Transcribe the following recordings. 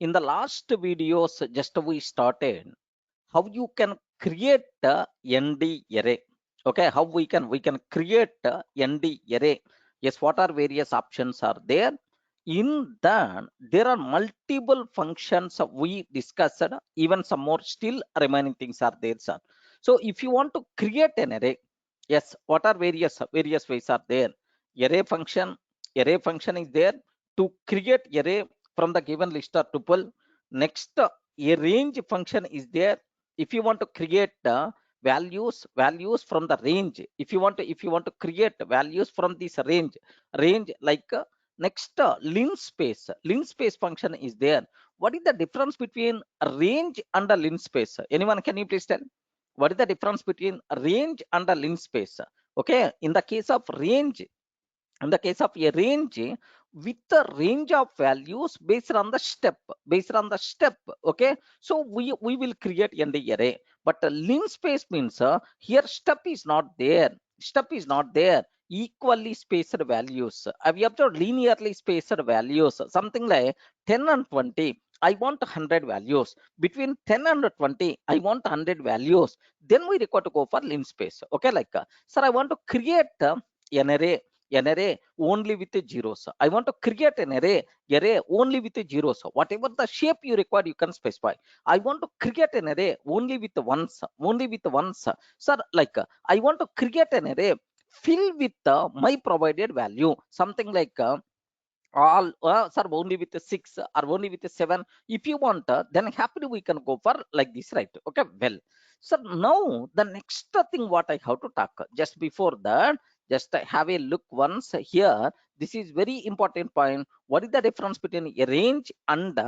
In the last videos, just we started how you can create a ND array. Okay, how we can create a ND array. Yes, what are various options are there? In that, there are multiple functions we discussed. Even some more still remaining things are there, sir. So if you want to create an array, yes, what are various ways are there? Array function, array function is there to create array from the given list or tuple. Next, a range function is there if you want to create values from the range. If you want to create values from this range like next, linspace function is there. What is the difference between a range and a linspace? Anyone, can you please tell what is the difference between a range and a linspace? Okay, in the case of range, in the case of a range, with the range of values based on the step, okay, so we will create an array. But linspace means here step is not there equally spaced values. Have you observed linearly spaced values, something like 10 and 20? I want 100 values. Between 10 and 20, I want 100 values. Then we require to go for linspace. Okay, like sir, I want to create an array only with the zeros. I want to create an array only with the zeros. Whatever the shape you require, you can specify. I want to create an array only with ones. Sir, like I want to create an array fill with my provided value, something like all sir, only with the 6 or only with the 7. If you want, then happily we can go for like this, right? Okay, well, so now the next thing what I have to talk, just before that, just have a look once here. This is very important point. What is the difference between a range and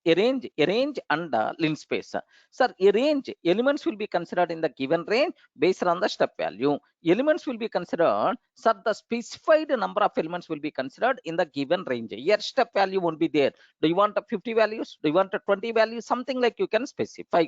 linspace? Sir, a range elements will be considered in the given range based on the step value. Elements will be considered, sir, the specified number of elements will be considered in the given range. Here step value won't be there. Do you want a 50 values? Do you want a 20 values? Something like you can specify.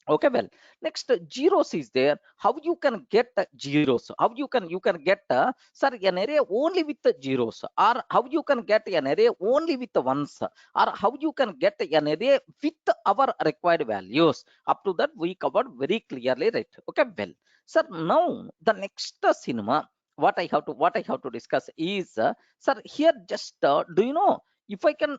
Okay, well, next, zeros is there. How you can get zeros? How you can get sir, an array only with the zeros, or how you can get an array only with the ones, or how you can get an array with our required values? Up to that we covered very clearly, right? Okay, well, sir, now the next cinema, what I have to discuss is sir, here just do you know, if I can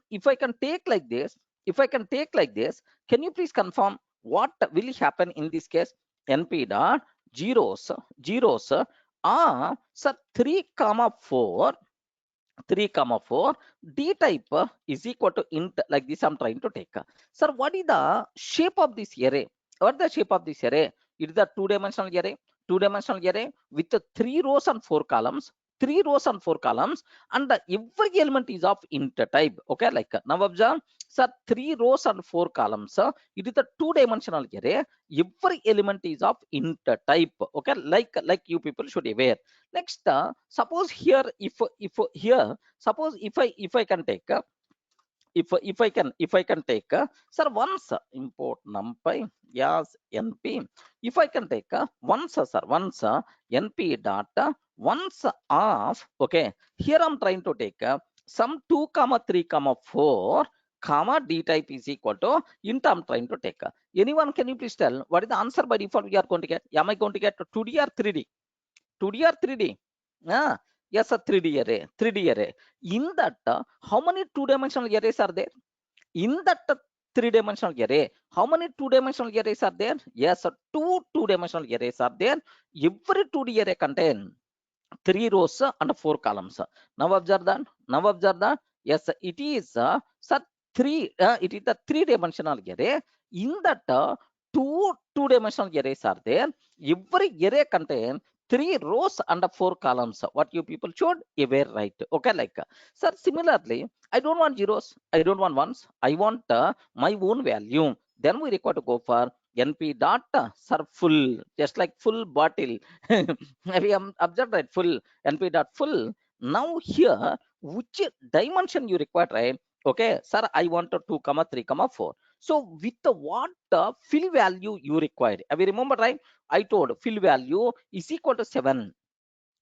take like this, if I can take like this, can you please confirm what will happen in this case? NP dot zeros are, sir, 3 comma 4, 3 comma 4, d type is equal to int, like this I'm trying to take. Sir, what is the shape of this array? What the shape of this array? It is a two-dimensional array with the 3 rows and 4 columns, 3 rows and 4 columns, and every element is of int type. Okay, like now observe, sir, 3 rows and 4 columns, it is a two-dimensional array. Every element is of int type. Okay, like you people should aware. Next, suppose here, if here, suppose if I can take if I can take sir, once import numpy, yes, np. If I can take once, sir, once np dot once of, okay, here I'm trying to take some 2 comma 3 comma 4 comma d type is equal to int I'm trying to take. Anyone, can you please tell what is the answer by default we are going to get? Am I going to get 2D or 3D? 2D or 3D? Ah, yes, a 3D array. 3D array. In that, how many two-dimensional arrays are there? In that three-dimensional array, how many two-dimensional arrays are there? Yes, two two-dimensional arrays are there. Every 2D array contain 3 rows and 4 columns. Now observe that. Now observe that. Yes, it is sir, three. It is the three-dimensional array. In that, two two-dimensional arrays are there. Every array contain 3 rows and 4 columns. What you people should aware, right? Okay, like sir. Similarly, I don't want zeros. I don't want ones. I want my own value. Then we require to go for np dot sir, full, just like full bottle. We observed, right? Full, np dot full. Now here, which dimension you require, right? Okay, sir, I want a 2 comma 3 comma 4. So with the what fill value you required, we remember, right? I told fill value is equal to 7.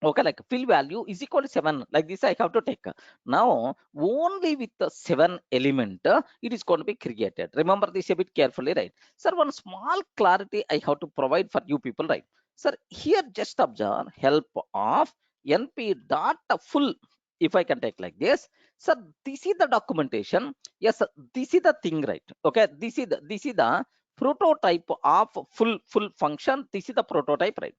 Okay, like fill value is equal to 7, like this I have to take. Now only with the 7 element it is going to be created. Remember this a bit carefully, right? Sir, one small clarity I have to provide for you people, right? Sir, here just observe help of np dot full. If I can take like this, sir, this is the documentation. Yes sir, this is the thing, right? Okay, this is the prototype of full function. This is the prototype, right?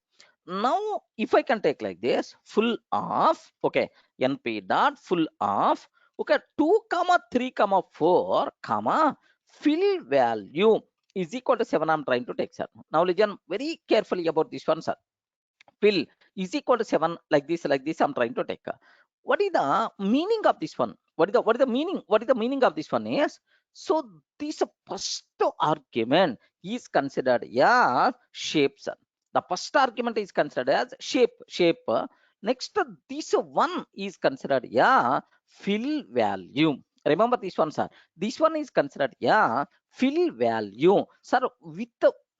Now if I can take like this, full of, okay, np dot full of, okay, 2 comma 3 comma 4 comma fill value is equal to 7. I'm trying to take, sir. Now listen very carefully about this one, sir. Fill is equal to 7, like this I'm trying to take. What is the meaning of this one? What is the meaning of this one is, so this first argument is considered as shape, sir. The first argument is considered as shape. Next, this one is considered as fill value. Remember this one, sir. This one is considered as fill value, sir. With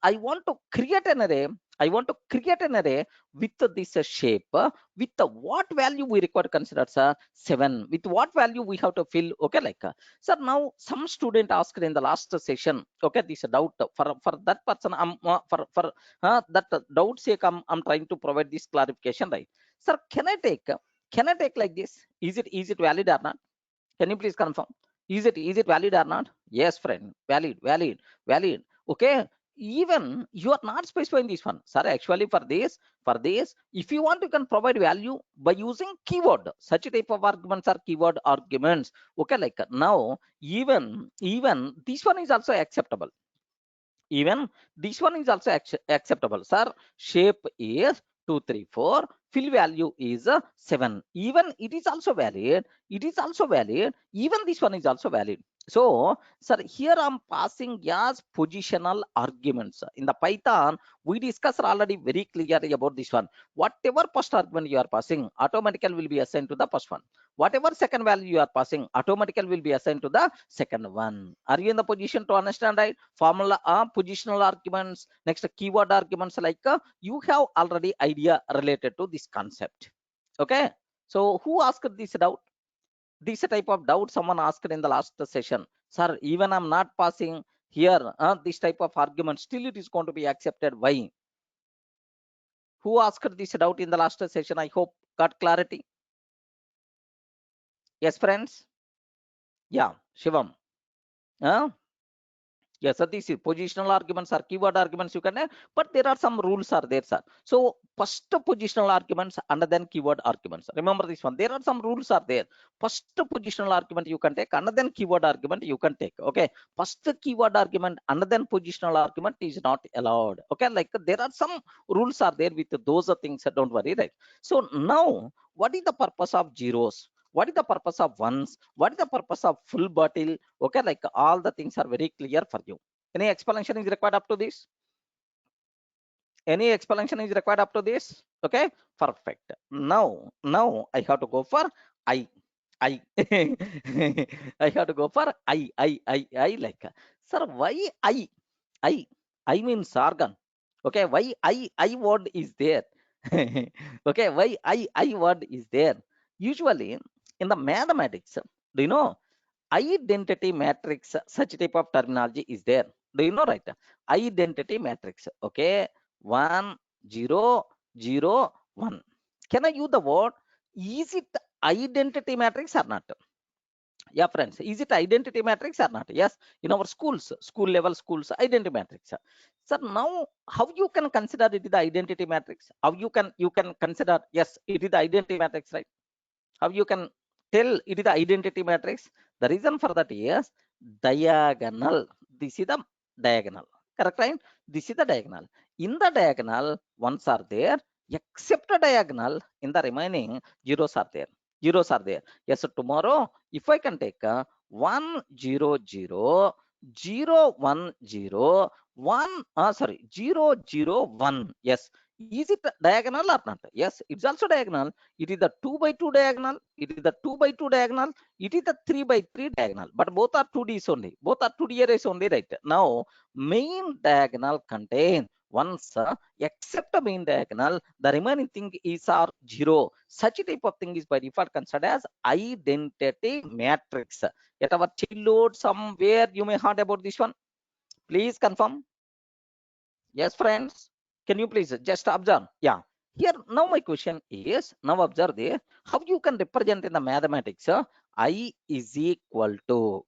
I want to create an array. I want to create an array with this shape, with what value we require to consider, sir? 7. With what value we have to fill? Okay, like sir, now some student asked in the last session, okay, this doubt for that person, for that doubt sake, I'm trying to provide this clarification, right? Sir, can I take like this? Is it valid or not? Can you please confirm? Is it valid or not? Yes, friend. Valid. Okay. Even you are not specifying this one, sir. Actually, for this, if you want, you can provide value by using keyword. Such type of arguments are keyword arguments. Okay, like now, even this one is also acceptable. Even this one is also acceptable, sir. Shape is 234, fill value is 7. Even it is also valid. Even this one is also valid. So sir, here I'm passing as positional arguments. In the Python we discussed already very clearly about this one. Whatever first argument you are passing, automatically will be assigned to the first one. Whatever second value you are passing, automatically will be assigned to the second one. Are you in the position to understand, right? Formula, positional arguments, next keyword arguments, like you have already idea related to this concept. Okay, so who asked this doubt? This type of doubt someone asked in the last session, sir. Even I'm not passing here this type of argument, still it is going to be accepted. Why? Who asked this doubt in the last session? I hope got clarity. Yes, friends. Yeah, Shivam. Huh? Yes, sir, these positional arguments are keyword arguments you can, but there are some rules are there, sir. So first positional arguments and then keyword arguments. Remember this one. There are some rules are there. First positional argument you can take, and then keyword argument you can take. Okay. First keyword argument and then positional argument is not allowed. Okay. Like there are some rules are there with those things. Don't worry, right? So now, what is the purpose of zeros? What is the purpose of ones? What is the purpose of full bottle? Okay, like all the things are very clear for you. Any explanation is required up to this? Any explanation is required up to this? Okay, perfect. Now I have to go for I. I I have to go for I like, sir, why I? I I means organ. Okay, why I word is there? Okay, why I word is there? Usually in the mathematics, do you know, identity matrix, such type of terminology is there? Do you know, right? Identity matrix. Okay, 1 0 0 1. Can I use the word? Is it identity matrix or not? Yeah, friends, is it identity matrix or not? Yes, in our schools, school level schools, identity matrix. Sir, now how you can consider it is the identity matrix? How you can consider, yes, it is the identity matrix, right? How you can tell it is the identity matrix? The reason for that is diagonal. This is the diagonal. Correct, right? This is the diagonal. In the diagonal, ones are there, except the diagonal, in the remaining zeros are there. Zeros are there. Yes, so tomorrow, if I can take 1 0 0 0 1 0 1, sorry, 0 0 1. Yes, is it diagonal or not? Yes, it's also diagonal. It is the 2 by 2 diagonal. It is the 2 by 2 diagonal. It is the 3 by 3 diagonal. But both are 2Ds only. Both are 2D arrays only, right? Now, main diagonal contain Once except the main diagonal, the remaining thing is are 0. Such a type of thing is by default considered as identity matrix. At our childhood, somewhere you may heard about this one. Please confirm. Yes, friends. Can you please just observe? Yeah. Here now my question is, now observe there, how you can represent in the mathematics I is equal to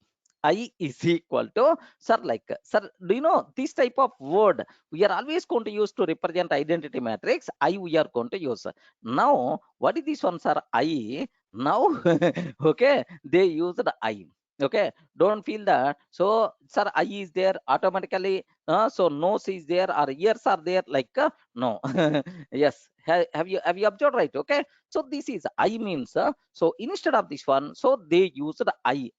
sir, like sir, do you know this type of word we are always going to use to represent identity matrix? I we are going to use. Now what is this one, sir? I now okay, they used I. Okay, don't feel that. So sir, I is there automatically, so nose is there or ears are there, like no. Yes, have you observed, right? Okay, so this is I means so instead of this one, so they used I,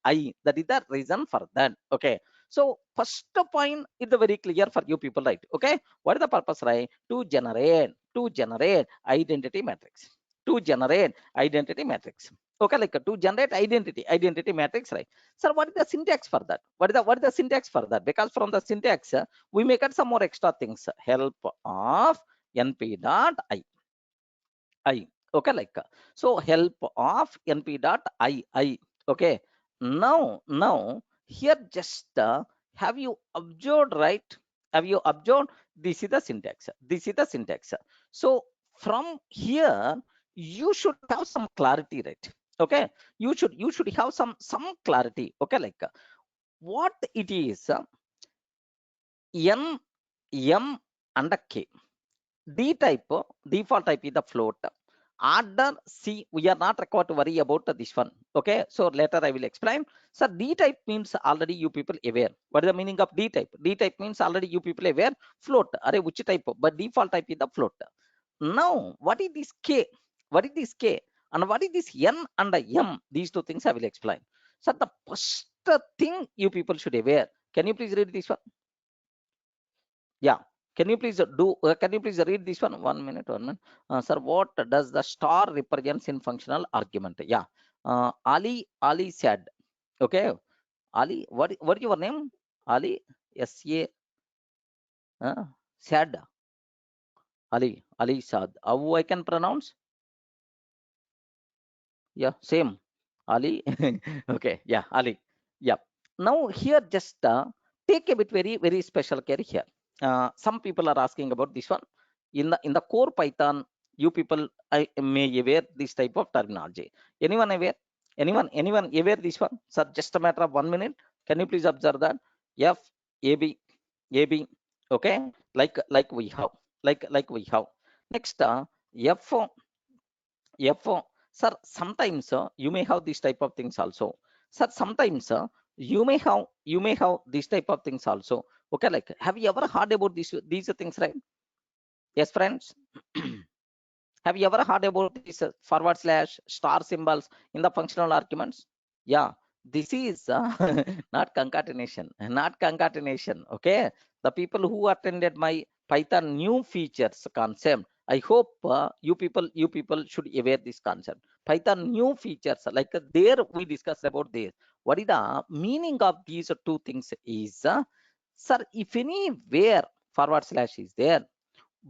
that is the reason for that. Okay, so first point is very clear for you people, right? Okay, what is the purpose, right? To generate identity matrix, to generate identity matrix. Okay, like to generate identity matrix, right? Sir, what is the syntax for that? What is the syntax for that? Because from the syntax, we make it some more extra things. Help of np dot I. Okay, like so help of np dot I. Okay. Now here just have you observed, right? Have you observed? This is the syntax. This is the syntax. So from here you should have some clarity, right? Okay, you should have some clarity. Okay, like what it is, n m and a k. D type, default type is the float. Order C, we are not required to worry about this one. Okay, so later I will explain. So D type means already you people aware. What is the meaning of D type? D type means already you people aware. Float, array which type? But default type is the float. Now, what is this K? What is this K? And what is this N and M? These two things I will explain. So the first thing you people should aware. Can you please read this one? Yeah. Can you please read this one? 1 minute, 1 minute. Sir, what does the star represents in functional argument? Yeah. Ali said. Okay. Ali, what is your name? Ali, S-A, said. Ali Sad. How I can pronounce? Yeah, same. Ali. Okay. Yeah, Ali. Yeah. Now here just take a bit very special care here. Some people are asking about this one. In the core Python, you people I may aware this type of terminology. Anyone aware? Anyone aware this one? Sir, just a matter of 1 minute. Can you please observe that? F A B A B. Okay, like we have, like we have. Next, F sir, sometimes you may have this type of things also. Sir, sometimes you may have this type of things also. Okay, like have you ever heard about these things, right? Yes, friends. Have you ever heard about this forward slash star symbols in the functional arguments? Yeah, this is not concatenation, not concatenation. Okay, the people who attended my Python new features concept, I hope you people should aware this concept. Python new features, like there we discussed about this. What is the meaning of these two things? Is sir, if anywhere forward slash is there,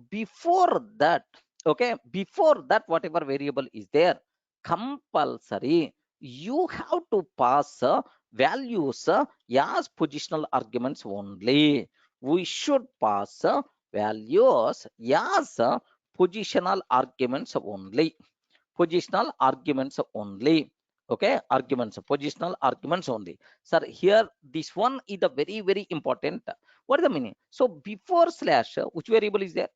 before that, okay, before that whatever variable is there, compulsory you have to pass values as positional arguments only. We should pass values as positional arguments only. Positional arguments only. Okay, positional arguments only. Sir, here this one is the very important. What is the meaning? So before slash, which variable is there?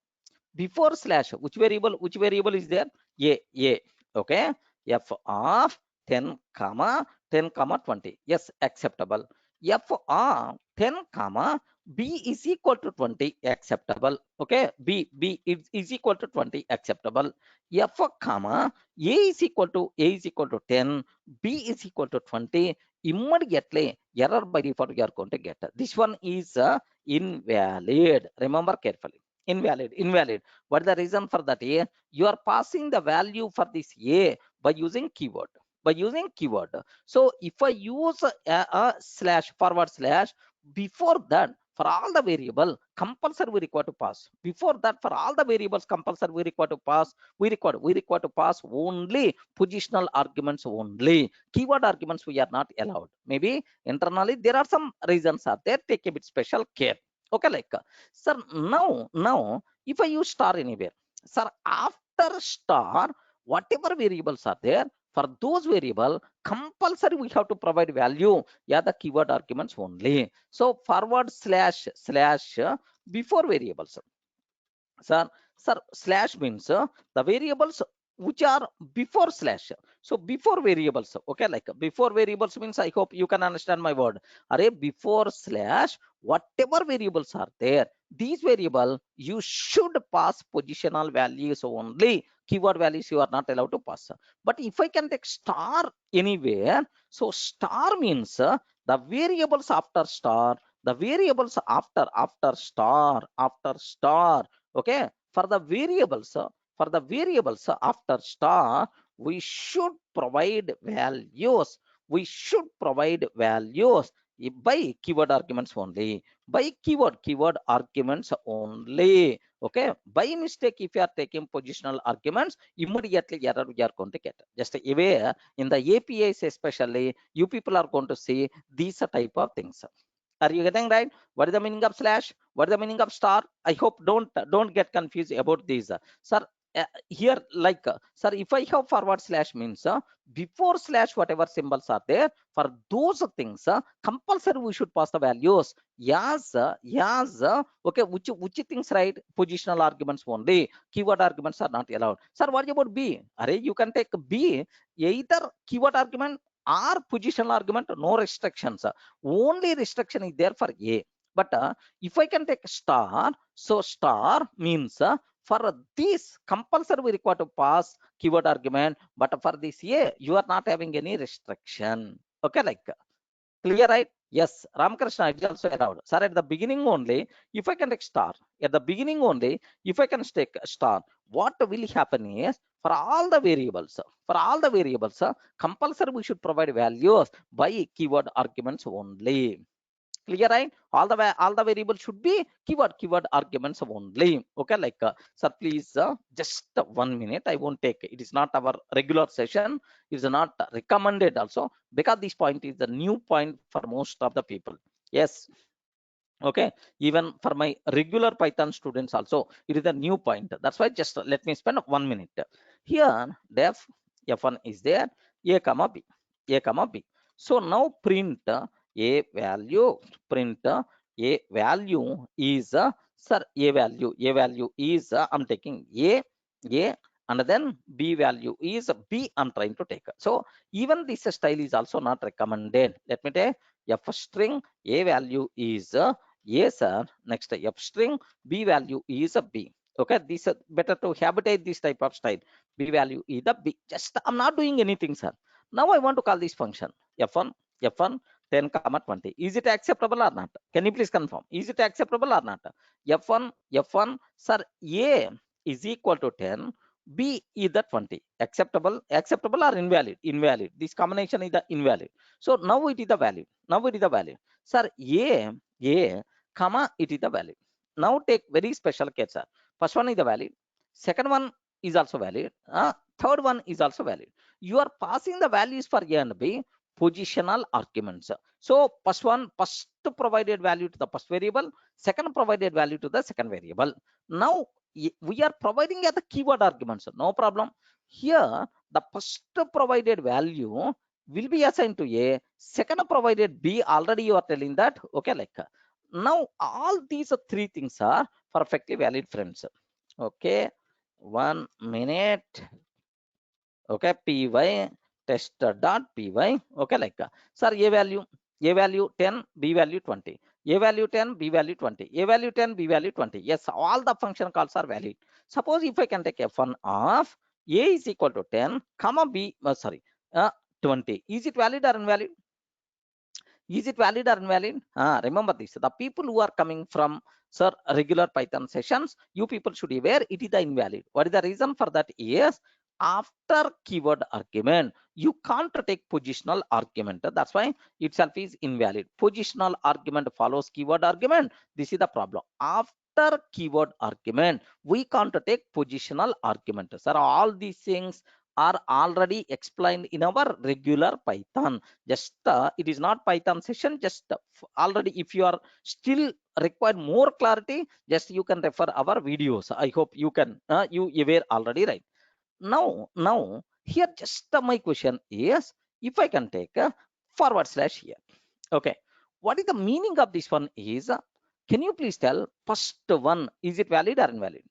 Before slash, which variable is there? A. Okay, f of 10 comma 10 comma 20. Yes, acceptable. F of 10 comma b is equal to 20, acceptable. Okay, b is equal to 20, acceptable. F comma a is equal to 10, b is equal to 20. Immediately error by default you are going to get. This one is invalid. Remember carefully. Invalid. What is the reason for that? A, you are passing the value for this A by using keyword. So if I use a slash forward slash before that, for all the variable compulsory we require to pass. Before that, for all the variables compulsory we require to pass, we require to pass only positional arguments only. Keyword arguments we are not allowed. Maybe internally there are some reasons are there, take a bit special care. Okay, like sir, now if I use star anywhere, sir, after star whatever variables are there, for those variable compulsory we have to provide value, yeah, the keyword arguments only. So forward slash before variables, sir. Slash means the variables which are before slash. So before variables, okay, like before variables means, I hope you can understand my word. Array before slash whatever variables are there, these variable you should pass positional values only. Keyword values you are not allowed to pass. But if I can take star anywhere, so star means the variables after star, the variables after star. Okay, for the variables after star, we should provide values, by keyword arguments only, by keyword arguments only. Okay, by mistake if you are taking positional arguments, immediately error we are going to get. Just aware in the APIs especially, you people are going to see these type of things. Are you getting right? What is the meaning of slash? What is the meaning of star? I hope don't get confused about these, sir. Here, like sir, if I have forward slash means before slash whatever symbols are there, for those things compulsory we should pass the values. Yes, okay, which things, right? Positional arguments only, keyword arguments are not allowed. Sir, what about b? Array, you can take b either keyword argument or positional argument, no restrictions. Only restriction is there for a. But if I can take star, so star means for this compulsory we require to pass keyword argument, but for this a you are not having any restriction. Okay, like clear, right? Yes, Ramakrishna, it is also allowed. Sir, at the beginning only, if I can take star, at the beginning only, if I can take star, what will happen is for all the variables, compulsory we should provide values by keyword arguments only. Clear, right? All the variables should be keyword arguments only. Okay, like sir, please just 1 minute, I won't take, it is not our regular session, it is not recommended also, because this point is the new point for most of the people. Yes, okay, even for my regular Python students also it is a new point. That's why just let me spend 1 minute here. Def f1 is there, a comma b, a comma b. So now print a value, print a value is sir, a value is I'm taking a, and then b value is b I'm trying to take. So even this style is also not recommended. Let me take f string, a value is a, sir. Next f string, b value is a b. Okay, this better to habitate this type of style. B value is the b. Just I'm not doing anything, sir. Now I want to call this function f1 10 comma 20. Is it acceptable or not? Can you please confirm? Is it acceptable or not? F1 sir, a is equal to 10, b is the 20. Acceptable or invalid? This combination is the invalid. So now it is the value. Sir, a comma it is the value. Now take very special case, sir. First one is the valid, second one is also valid, third one is also valid. You are passing the values for a and b, positional arguments. So first provided value to the first variable, second provided value to the second variable. Now we are providing the keyword arguments, no problem. Here the first provided value will be assigned to a, second provided b, already you are telling that. Okay, like now all these three things are perfectly valid, friends. Okay, 1 minute. Okay, py test.py. Okay, like sir, a value 10, b value 20, a value 10, b value 20, a value 10, b value 20. Yes, all the function calls are valid. Suppose if I can take f1 of a is equal to 10 comma b 20, is it valid or invalid? Is it valid or invalid? Remember this, the people who are coming from sir regular Python sessions, you people should be aware it is the invalid. What is the reason for that? Is after keyword argument you can't take positional argument. That's why itself is invalid. Positional argument follows keyword argument. This is the problem. After keyword argument, we can't take positional argument. Sir, all these things are already explained in our regular Python. Just it is not Python session. Just already, if you are still require more clarity, just you can refer our videos. I hope you can you were already right. Now here just my question is, if I can take a forward slash here. Okay, what is the meaning of this one is, can you please tell first one, is it valid or invalid?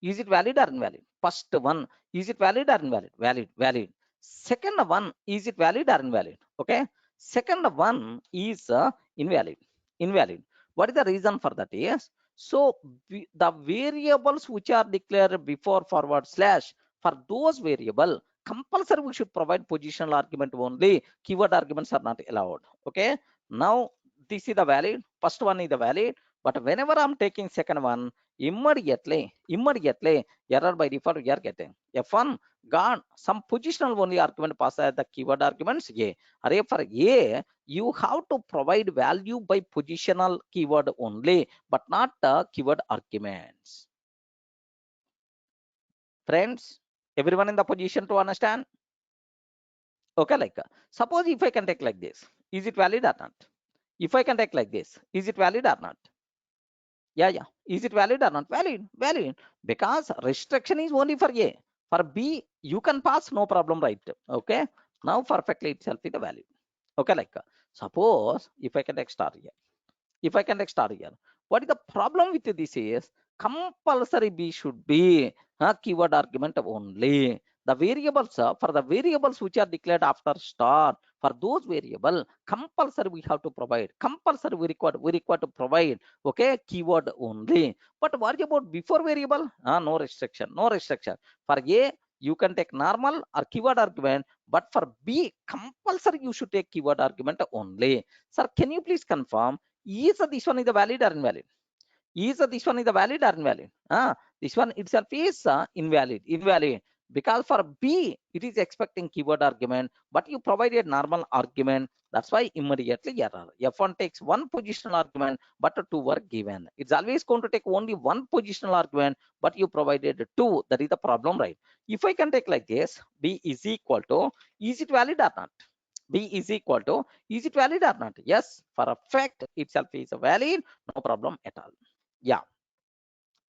Is it valid or invalid? First one, is it valid or invalid? Valid, valid. Second one, is it valid or invalid? Okay. Second one is invalid, invalid. What is the reason for that? Is so the variables which are declared before forward slash, for those variable compulsory we should provide positional argument only. Keyword arguments are not allowed. Okay. Now this is the valid. First one is the valid. But whenever I'm taking second one, immediately error by default we are getting f1 gone, some positional only argument pass as the keyword arguments a. Array for a, you have to provide value by positional keyword only, but not the keyword arguments. Friends, everyone in the position to understand? Okay, like suppose if I can take like this, is it valid or not? If I can take like this, is it valid or not? Yeah, is it valid or not? Valid, valid, because restriction is only for a. For b you can pass, no problem, right? Okay, now perfectly itself is the valid. Okay, like suppose if I can take star here, if I can take star here, what is the problem with this is, compulsory b should be a keyword argument only. The variables for the variables which are declared after star, for those variable compulsory we have to provide, compulsory we require to provide, okay, keyword only. But what about before variable? No restriction, no restriction. For a you can take normal or keyword argument, but for b compulsory you should take keyword argument only. Sir, can you please confirm, is this one is the valid or invalid? Is this one is the valid or invalid? This one itself is invalid, invalid, because for b it is expecting keyword argument, but you provided normal argument. That's why immediately error. F1 takes one positional argument, but two were given. It's always going to take only one positional argument, but you provided two. That is the problem, right? If I can take like this, b is equal to, is it valid or not? B is equal to, is it valid or not? Yes, for a fact itself is valid, no problem at all. Yeah,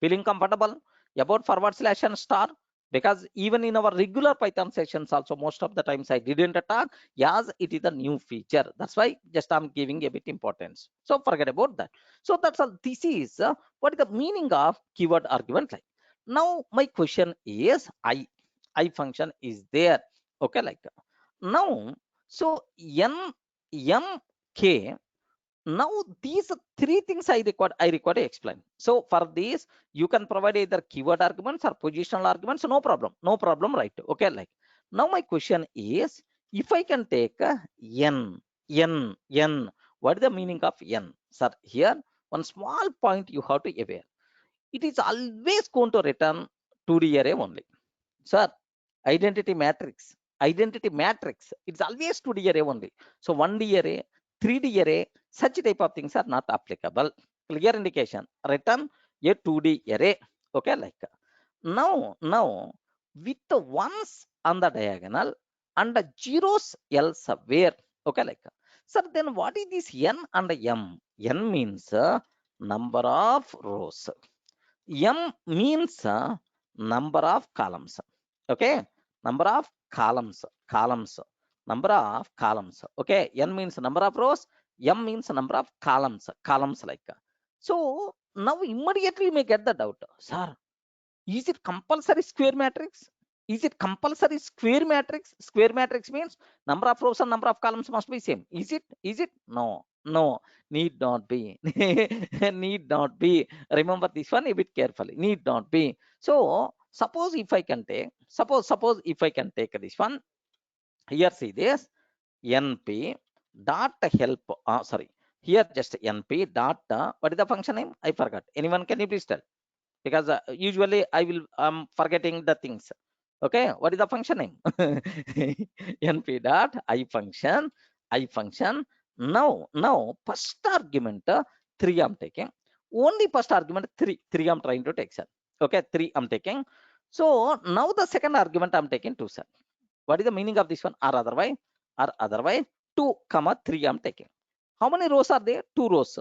feeling comfortable about forward slash and star? Because even in our regular Python sessions also, most of the times I didn't talk, yes, it is a new feature. That's why just I'm giving a bit importance. So forget about that. So that's all. This is what is the meaning of keyword argument like. Now my question is, I function is there. Okay, like now, so m k, now these three things I require to explain. So for this you can provide either keyword arguments or positional arguments, no problem, no problem, right? Okay, like now my question is, if I can take n, what is the meaning of n? Sir, here one small point you have to aware, it is always going to return 2D array only. Sir, identity matrix, identity matrix, it's always 2D array only. So 1D array, 3D array, such type of things are not applicable. Clear indication, return a 2D array. Okay, like now with the ones on the diagonal and the zeros elsewhere. Okay, like sir, then what is this n and m? N means number of rows, m means number of columns. Okay, number of columns, number of columns. Okay, n means number of rows, m means number of columns like. So now immediately you may get the doubt, sir, is it compulsory square matrix? Is it compulsory square matrix? Square matrix means number of rows and number of columns must be same. Is it? Is it? No, no, need not be. Need not be. Remember this one a bit carefully. Need not be. So suppose if I can take, suppose if I can take this one, here see this, np dot help. Sorry, here just np dot. What is the function name? I forgot. Anyone can you please tell? Because usually I will forgetting the things. Okay, what is the function name? NP dot I function. Now first argument 3 I'm taking. Only first argument 3. 3 I'm trying to take, sir. Okay, 3 I'm taking. So now the second argument I'm taking 2, sir. What is the meaning of this one? Or otherwise 2 comma 3 I'm taking. How many rows are there? 2 rows.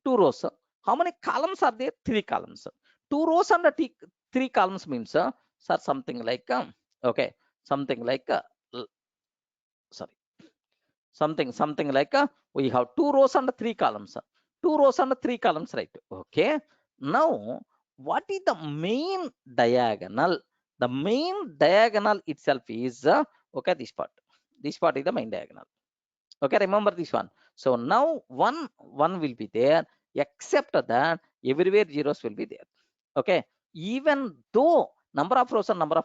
2 rows. How many columns are there? 3 columns. 2 rows and 3 columns means sir, something like okay, something like sorry, something like we have 2 rows and 3 columns. 2 rows and 3 columns, right? Okay. Now, what is the main diagonal? The main diagonal itself is okay, this part. This part is the main diagonal. Okay, remember this one. So now one will be there, except that everywhere zeros will be there. Okay, even though number of rows and number of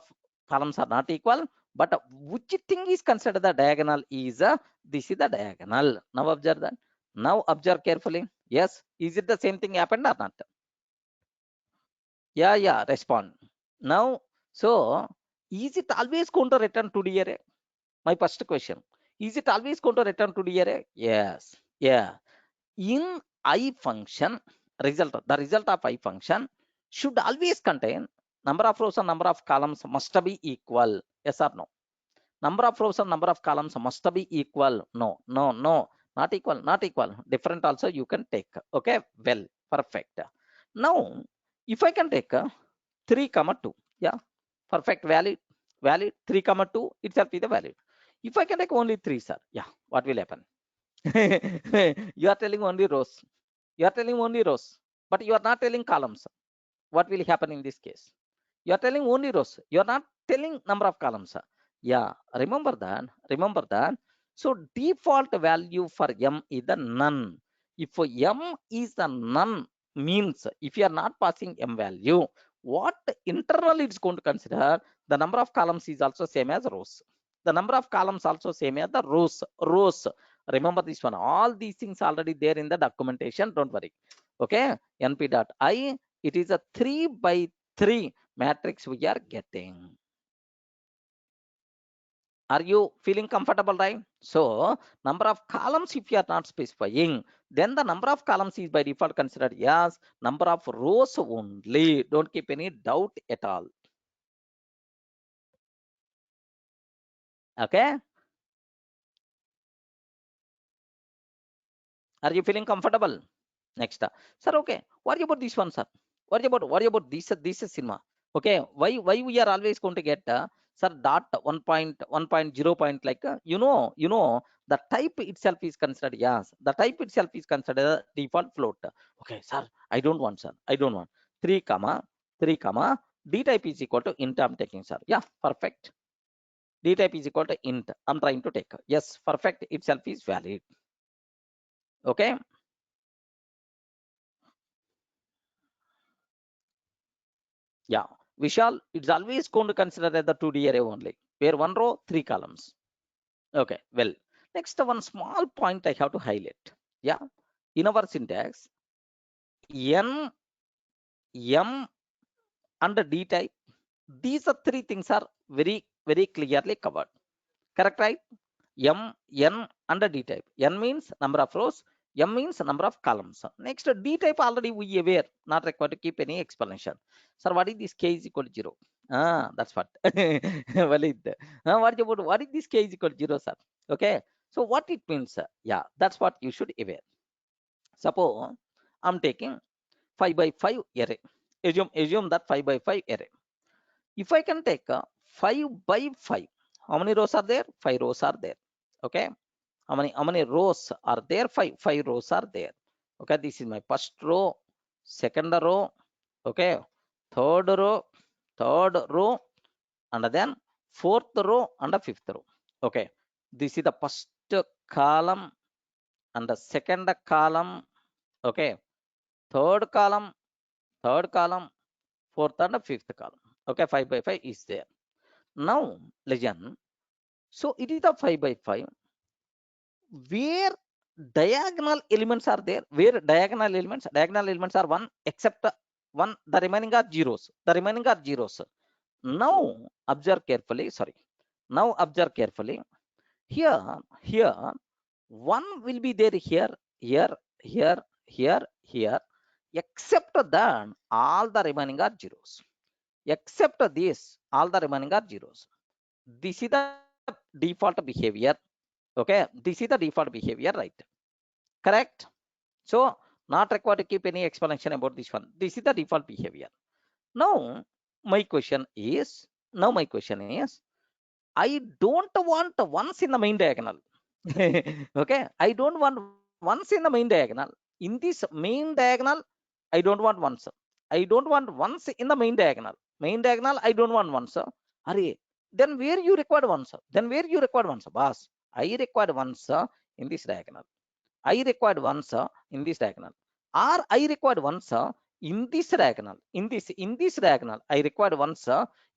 columns are not equal, but which thing is considered the diagonal is this is the diagonal. Now observe that. Now observe carefully. Yes, is it the same thing happened or not? Yeah, respond. Now, so is it always going to return to the array? My first question. Is it always going to return to the array? Yes. Yeah. In I function, the result of I function should always contain number of rows and number of columns must be equal. Yes or no? Number of rows and number of columns must be equal. No. Not equal. Different also you can take. Okay. Well, perfect. Now, if I can take 3 comma 2. Yeah. Perfect. Valid. 3 comma 2 itself is the valid. If I can take only 3, sir. Yeah. What will happen? You are telling only rows. But you are not telling columns. What will happen in this case? You are telling only rows. You are not telling number of columns. Yeah, remember that. So default value for m is the none. If m is the none, means if you are not passing m value, what internally it's going to consider, the number of columns is also same as rows. The number of columns also same as the rows. Remember this one. All these things already there in the documentation. Don't worry. Okay. NP dot I. It is a 3 by 3 matrix we are getting. Are you feeling comfortable, right? So number of columns, if you are not specifying, then the number of columns is by default considered as number of rows only. Don't keep any doubt at all. Okay. Are you feeling comfortable? Next, sir. Okay. What about this one, sir? What about this cinema? Okay. Why we are always going to get sir dot 1.1.0 point, like the type itself is considered, yes, the type itself is considered default float. Okay, sir, I don't want, sir, 3 comma d type is equal to int. I'm taking, sir. Yeah, perfect. D type is equal to int. I'm trying to take. Yes, perfect. Itself is valid. Okay. Yeah, Vishal, it's always going to consider as the 2D array only, where 1 row, 3 columns. Okay, well, next one small point I have to highlight. Yeah, in our syntax, n, m, and d type, these are 3 things are very, very clearly covered. Correct, right? M, n, and d type. N means number of rows, M means number of columns. Next, D type already we aware, not required to keep any explanation. Sir, what is this k is equal to 0? That's what. Valid. What is this k is equal to 0, sir? Okay. So what it means? Yeah, that's what you should aware. Suppose I'm taking 5 by 5 array. Assume that 5 by 5 array. If I can take 5 by 5, how many rows are there? 5 rows are there. Okay. How many rows are there? 5 rows are there. Okay, this is my first row, second row, okay, third row, and then fourth row and the fifth row. Okay, this is the first column and the second column. Okay, third column, fourth and the fifth column. Okay, 5 by 5 is there. Now, legend. So it is the 5 by 5 where diagonal elements are there. Where diagonal elements are 1 except 1. The remaining are zeros. Now observe carefully. Sorry. Now observe carefully. Here, one will be there here, here, here. Except that all the remaining are zeros. Except this, all the remaining are zeros. This is the default behavior. Okay, this is the default behavior, right? Correct. So not required to keep any explanation about this one. This is the default behavior. Now my question is, I don't want ones in the main diagonal. Okay, I don't want ones in the main diagonal. In this main diagonal, I don't want ones. I don't want ones in the main diagonal. Main diagonal, I don't want ones. Are then where you require ones? Then where you require ones, boss? I required ones in this diagonal. I required ones in this diagonal, or I required ones in this diagonal. In this diagonal, I required ones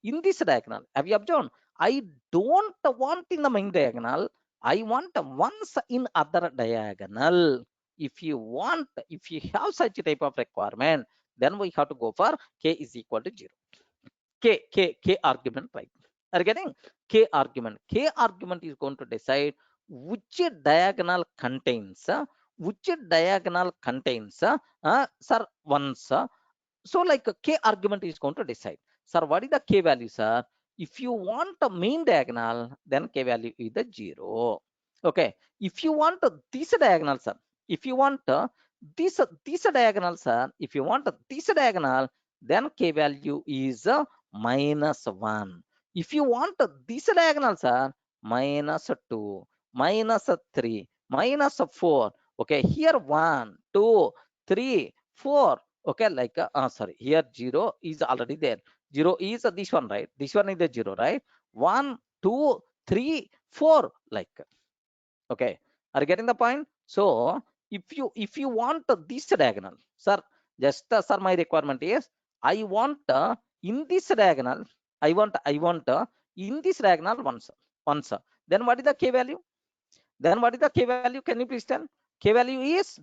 in this diagonal. Have you observed? I don't want in the main diagonal. I want ones in other diagonal. If you want, if you have such a type of requirement, then we have to go for k is equal to 0. K argument, right? Are you getting? K argument. K argument is going to decide which diagonal contains sir ones. So like K argument is going to decide, sir, what is the K value, sir? If you want a main diagonal, then K value is the 0. Okay. If you want this diagonal, sir, if you want this diagonal, sir, if you want this diagonal, then K value is -1. If you want this diagonal, sir, -2, -3, -4. Okay, here 1, 2, 3, 4. Okay, like sorry, here 0 is already there. 0 is this one, right? This one is the 0, right? 1, 2, 3, 4, like. Okay, are you getting the point? So if you want this diagonal, sir, just sir, my requirement is I want in this diagonal, I want in this diagonal once. Then what is the K value? Then what is the K value? Can you please tell? K value is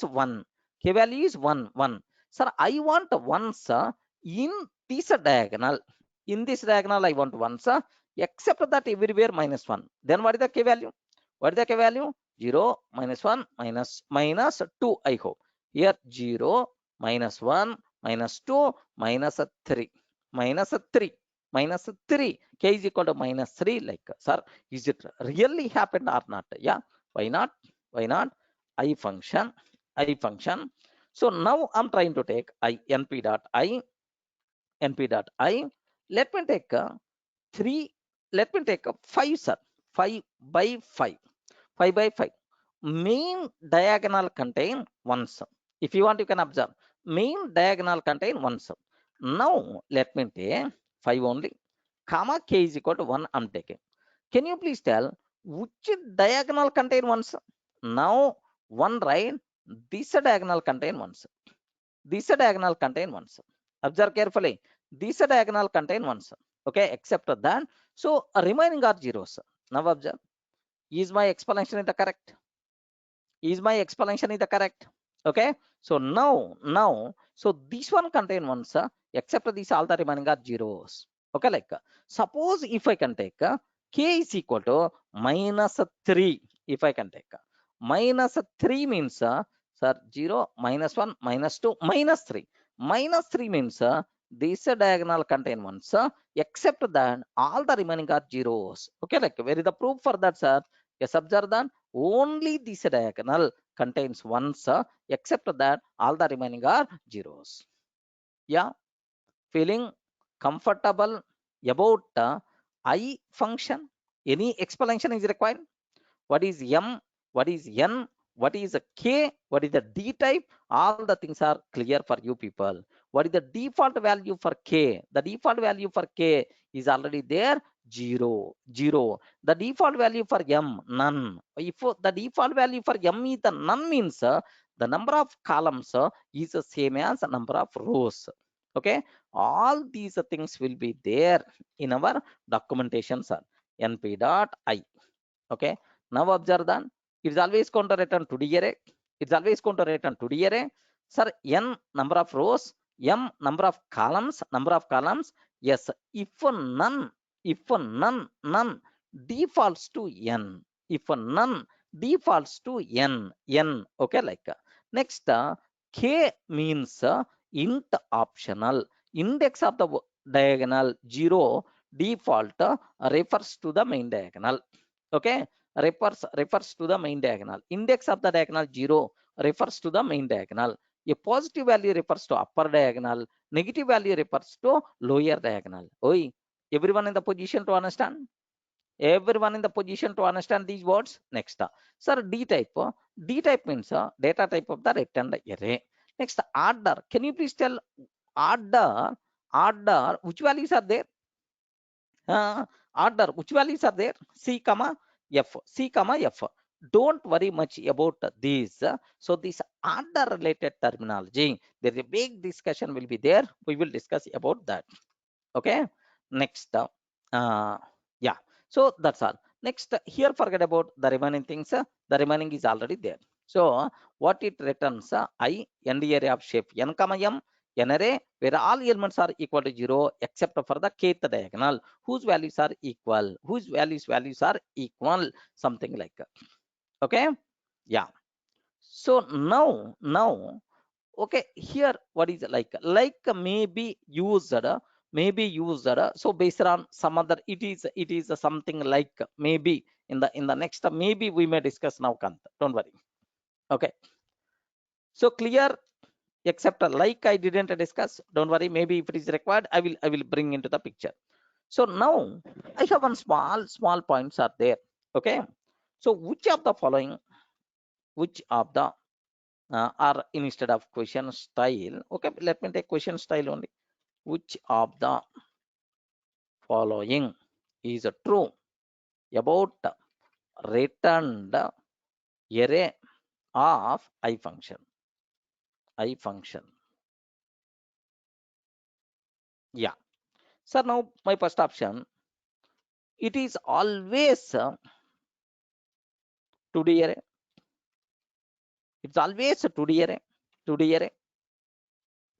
1. K value is 1. Sir, I want once in this diagonal. In this diagonal, I want once, except that everywhere -1. Then what is the K value? What is the K value? 0, -1, -2, I hope. Here 0, -1, -2, -3, -3. K is equal to -3. Like, sir, is it really happened or not? Yeah. Why not? I function. So now I'm trying to take np dot I. Let me take 3. Let me take 5, sir. 5 by 5. 5 by 5. Main diagonal contain ones. If you want, you can observe. Main diagonal contain ones. Now let me take 5 only. Comma k is equal to 1. I'm taking. Can you please tell which diagonal contain ones? Now 1, right? This diagonal contain ones. This diagonal contain ones. Observe carefully. This diagonal contain ones. Okay, except that. So remaining are zeros. Now observe. Is my explanation the correct? Is my explanation is the correct? Okay. So now, so this one contain ones, except these all the remaining are zeros. Okay, like suppose if I can take k is equal to -3. If I can take -3 means sir 0, -1, -2, -3. -3 means this diagonal contain ones, except that all the remaining are zeros. Okay, like where is the proof for that, sir? Yes, observe that only this diagonal contains ones, except that all the remaining are zeros. Yeah, feeling comfortable about I function? Any explanation is required? What is M? What is N? What is a K? What is the D type? All the things are clear for you people. What is the default value for K? The default value for K is already there, 0. The default value for M, none. If the default value for M is the none means the number of columns is the same as the number of rows. Okay, all these things will be there in our documentation, sir. np.I. Okay, now observe that it's always going to return 2D array. It's always going to return 2D array. Sir, n number of rows, m number of columns, Yes, if none, if none defaults to n, if none defaults to n, okay, like next, k means int optional, index of the diagonal 0 default refers to the main diagonal, okay, refers to the main diagonal, index of the diagonal 0 refers to the main diagonal, a positive value refers to upper diagonal, negative value refers to lower diagonal. Oi, everyone in the position to understand? Everyone in the position to understand these words? Next, sir, D type. D type means data type of the rectangle array. Next, order. Can you please tell order? Order. Which values are there? Order. Which values are there? C, comma F. C, comma F. Don't worry much about these. So this order related terminology, there is a big discussion will be there. We will discuss about that. Okay. Next, yeah. So that's all. Next, here forget about the remaining things. The remaining is already there. So what it returns? I end array of shape n comma m, an array where all elements are equal to 0 except for the kth diagonal whose values are equal, whose values are equal, something like that. Okay. Yeah. So now okay, here what is like maybe used so based on some other, it is something like maybe in the next, maybe we may discuss now, Kant, don't worry. Okay, so clear, except like I didn't discuss, don't worry, maybe if it is required, I will bring into the picture. So now I have one small points are there. Okay, so which of the following, which of the or instead of question style, okay, let me take question style only, which of the following is true about returned array of I function? I function. Yeah. So now my first option, it is always 2D array. It's always a 2D array. 2D array.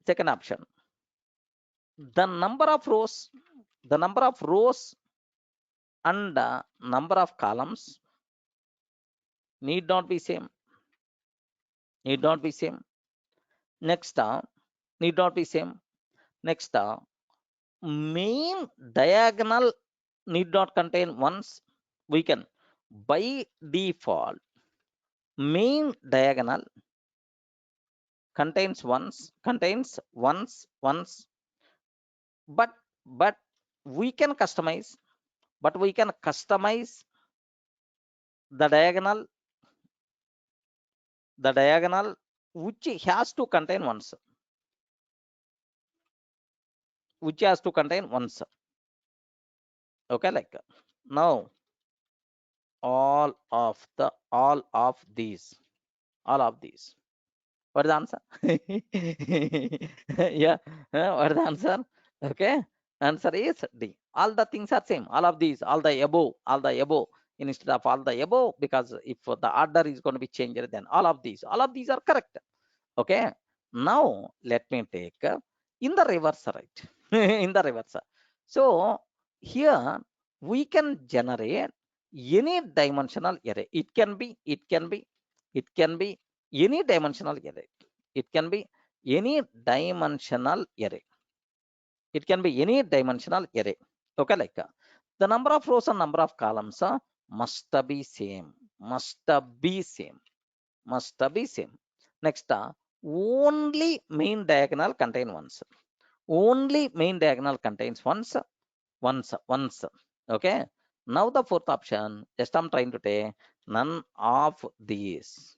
Second option, the number of rows, and number of columns need not be same. Need not be same. Next, need not be same. Next, main diagonal need not contain ones. We can by default main diagonal contains ones, but but we can customize, the diagonal which has to contain ones, okay, like now all of these, what is the answer? Yeah, what is the answer? Okay, answer is D. All the things are same. All of these, all the above, instead of all the above, because if the order is going to be changed, then all of these are correct. Okay. Now let me take in the reverse, right? In the reverse. So here we can generate any dimensional array. It can be any dimensional array. It can be any dimensional array. It can be any dimensional array. Okay, like the number of rows and number of columns must be same. Must be same. Must be same. Next, only main diagonal contain ones. Only main diagonal contains once. Okay. Now the fourth option, just I'm trying to take none of these.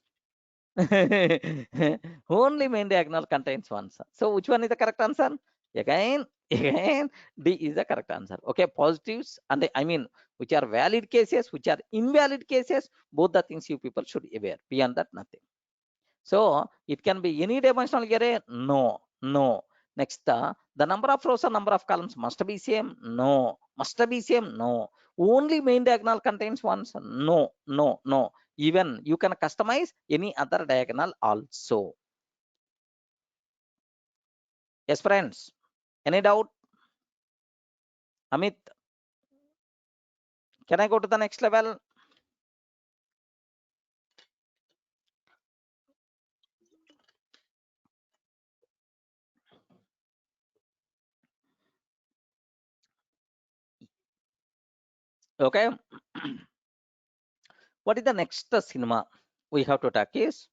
Only main diagonal contains ones. So which one is the correct answer? Again, D is the correct answer. Okay, positives and I mean which are valid cases, which are invalid cases, both the things you people should aware. Beyond that, nothing. So it can be any dimensional array. No. Next, the number of rows and number of columns must be same. No. Must be same. No. Only main diagonal contains ones. No. Even you can customize any other diagonal also. Yes, friends. Any doubt? Amit, can I go to the next level? Okay. What is the next cinema we have to talk is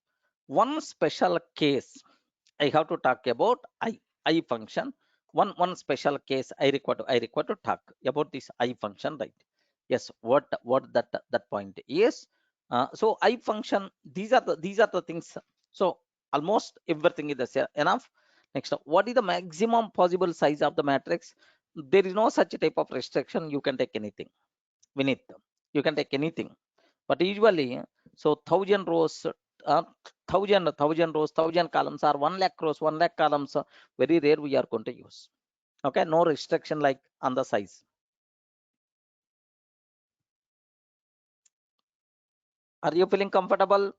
one special case. I have to talk about I function. One special case I require to talk about this I function, right? Yes. What that point is. So I function. These are the things. So almost everything is the same enough. Next, what is the maximum possible size of the matrix? There is no such type of restriction. You can take anything. Vinith, you can take anything. But usually, so 1,000 rows, 1,000 rows, 1,000 columns, or 1 lakh rows, 1 lakh columns. Very rare we are going to use. Okay, no restriction like on the size. Are you feeling comfortable?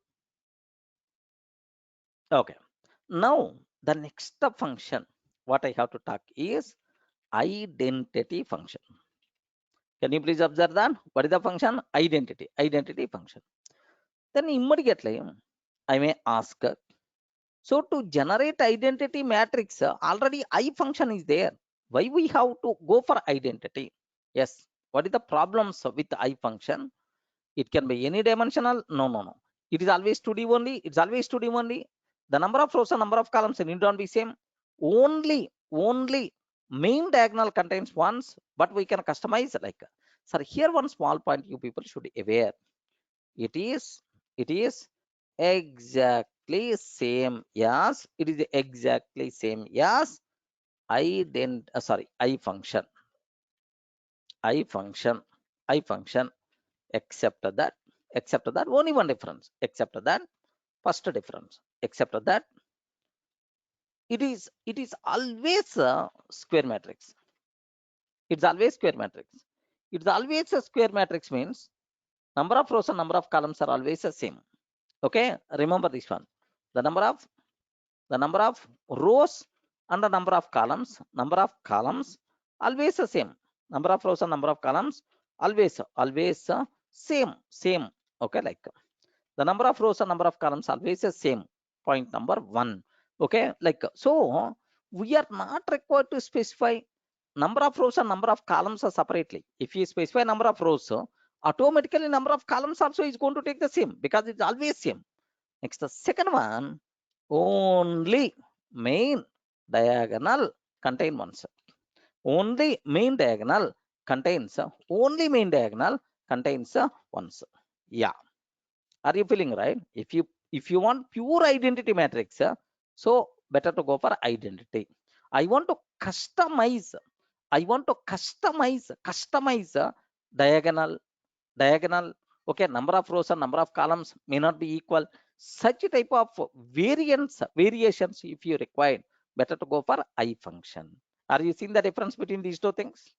Okay. Now the next function, what I have to talk is identity function. Can you please observe that? What is the function? Identity function. Then immediately I may ask, so to generate identity matrix, already I function is there. Why we have to go for identity? Yes. What is the problems with I function? It can be any dimensional. No. It is always 2D only. It's always 2D only. The number of rows and number of columns need not be same. Only main diagonal contains ones, but we can customize like. Sir, here one small point you people should be aware. It is exactly same as I function. I function except that only one difference, except that first difference, except that it is always a square matrix. It's always square matrix. It's always a square matrix means number of rows and number of columns are always the same. Okay, remember this one. The number of rows and the number of columns always the same. Number of rows and number of columns always same. Okay, like the number of rows and number of columns always the same. Point number one. Okay, like so we are not required to specify number of rows and number of columns separately. If you specify number of rows, automatically number of columns also is going to take the same because it's always same. Next, the second one, only main diagonal contain ones. Only main diagonal contains ones. Yeah. Are you feeling right? If you want pure identity matrix, so better to go for identity. I want to customize. Customize diagonal. Okay, number of rows and number of columns may not be equal. Such type of variations, if you require, better to go for I function. Are you seeing the difference between these two things?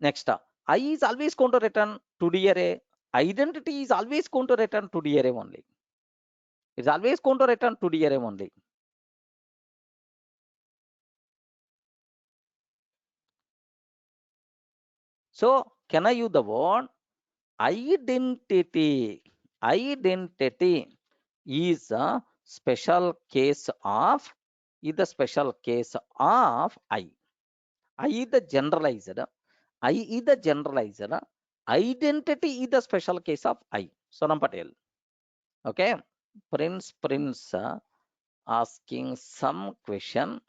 Next, I is always going to return 2D array. Identity is always going to return 2D array only. It's always going to return 2D array only. So can I use the word identity? Identity is a special case of I. I is the generalized. Identity is the special case of I. Sonam Patel. Okay. Prince asking some question.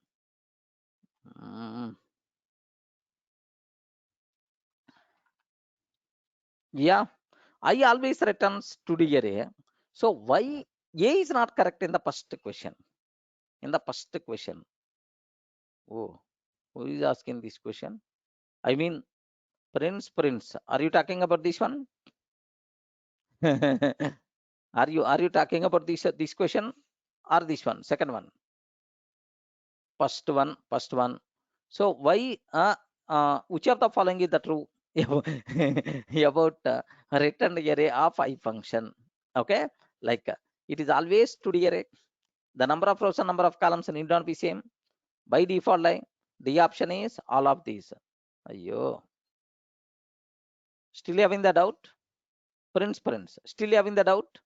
Yeah, I always returns to the array. So why A is not correct in the first question? Oh, who is asking this question? I mean, Prince. Are you talking about this one? Are you talking about this question or this one? Second one? First one. So why which of the following is the true about return array of I function? Okay, like it is always to the array. The number of rows and number of columns need not be same by default line. D option is all of these. Ayyo. Still having the doubt? Prince, still having the doubt?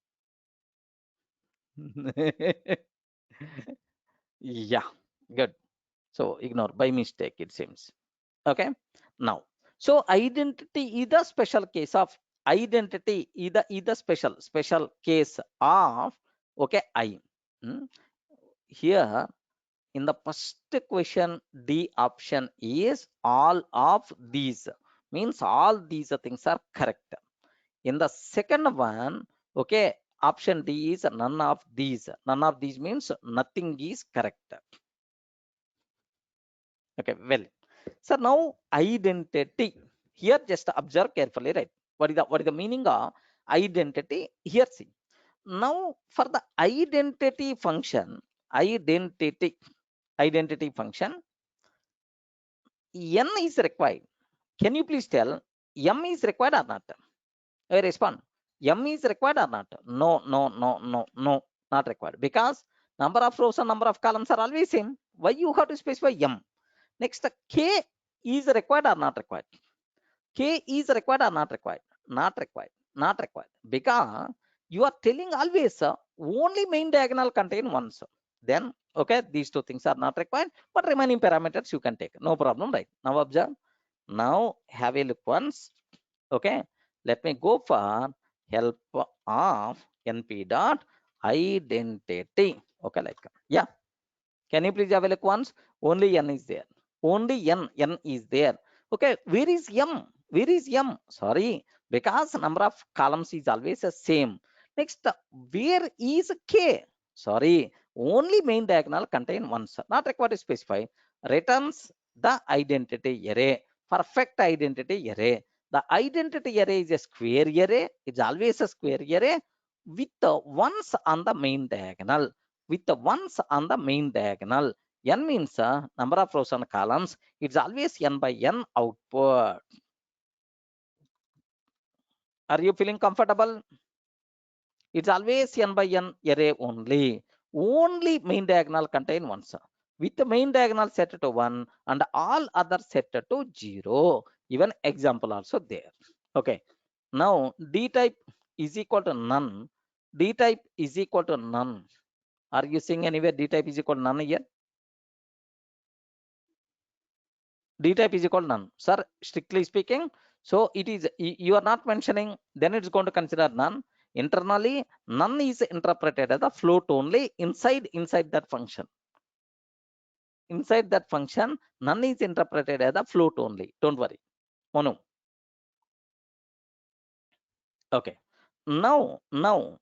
Yeah, good. So ignore by mistake, it seems. Okay. Now, so identity is the special case of identity is the special case of okay I. Hmm. Here in the first question, D option is all of these, means all these things are correct. In the second one, okay, option D is none of these. None of these means nothing is correct. Okay, well, so now identity. Here just observe carefully, right? What is the meaning of identity? Here see. Now for the identity function, n is required. Can you please tell m is required or not? I respond. M is required or not? No, no, no, no, no, not required. Because number of rows and number of columns are always same. Why you have to specify M? Next, K is required or not required? K is required or not required? Not required. Not required. Because you are telling always only main diagonal contain ones. Then, okay, these two things are not required, but remaining parameters you can take. No problem, right? Now observe. Now have a look once. Okay, let me go for help of np dot identity. Okay, like yeah. Can you please have a look once? Only n is there. Only n is there. Okay, where is m? Where is m? Sorry, because number of columns is always the same. Next, where is k? Sorry, only main diagonal contain ones. Not required to specify. Returns the identity array. Perfect identity array. The identity array is a square array. It's always a square array with the ones on the main diagonal. With the ones on the main diagonal. N means number of rows and columns. It's always n by n output. Are you feeling comfortable? It's always n by n array only. Only main diagonal contain ones. With the main diagonal set to 1 and all other set to 0. Even example also there. Okay. Now D type is equal to none. D type is equal to none. Are you seeing anywhere D type is equal to none here? D type is equal to none. Sir, strictly speaking, so it is, you are not mentioning, then it's going to consider none. Internally, none is interpreted as a float only inside that function. Inside that function, none is interpreted as a float only. Don't worry. Monu. Okay. Now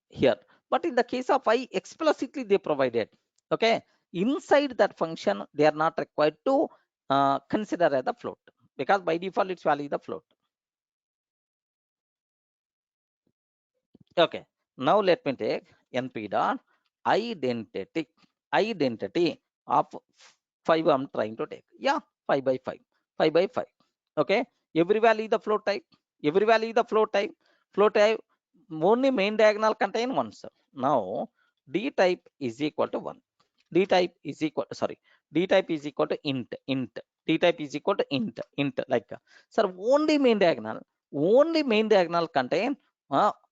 here. But in the case of I, explicitly they provided. Okay. Inside that function, they are not required to consider as a float, because by default its value is the float. Okay. Now let me take np dot identity of 5 I'm trying to take. Yeah, 5 by 5. 5 by 5. Okay. Every value is the float type. Every value is the float type. Float type only main diagonal contain ones. Now D type is equal to 1. D type is equal to, sorry, D type is equal to int. D type is equal to int like sir, only main diagonal contain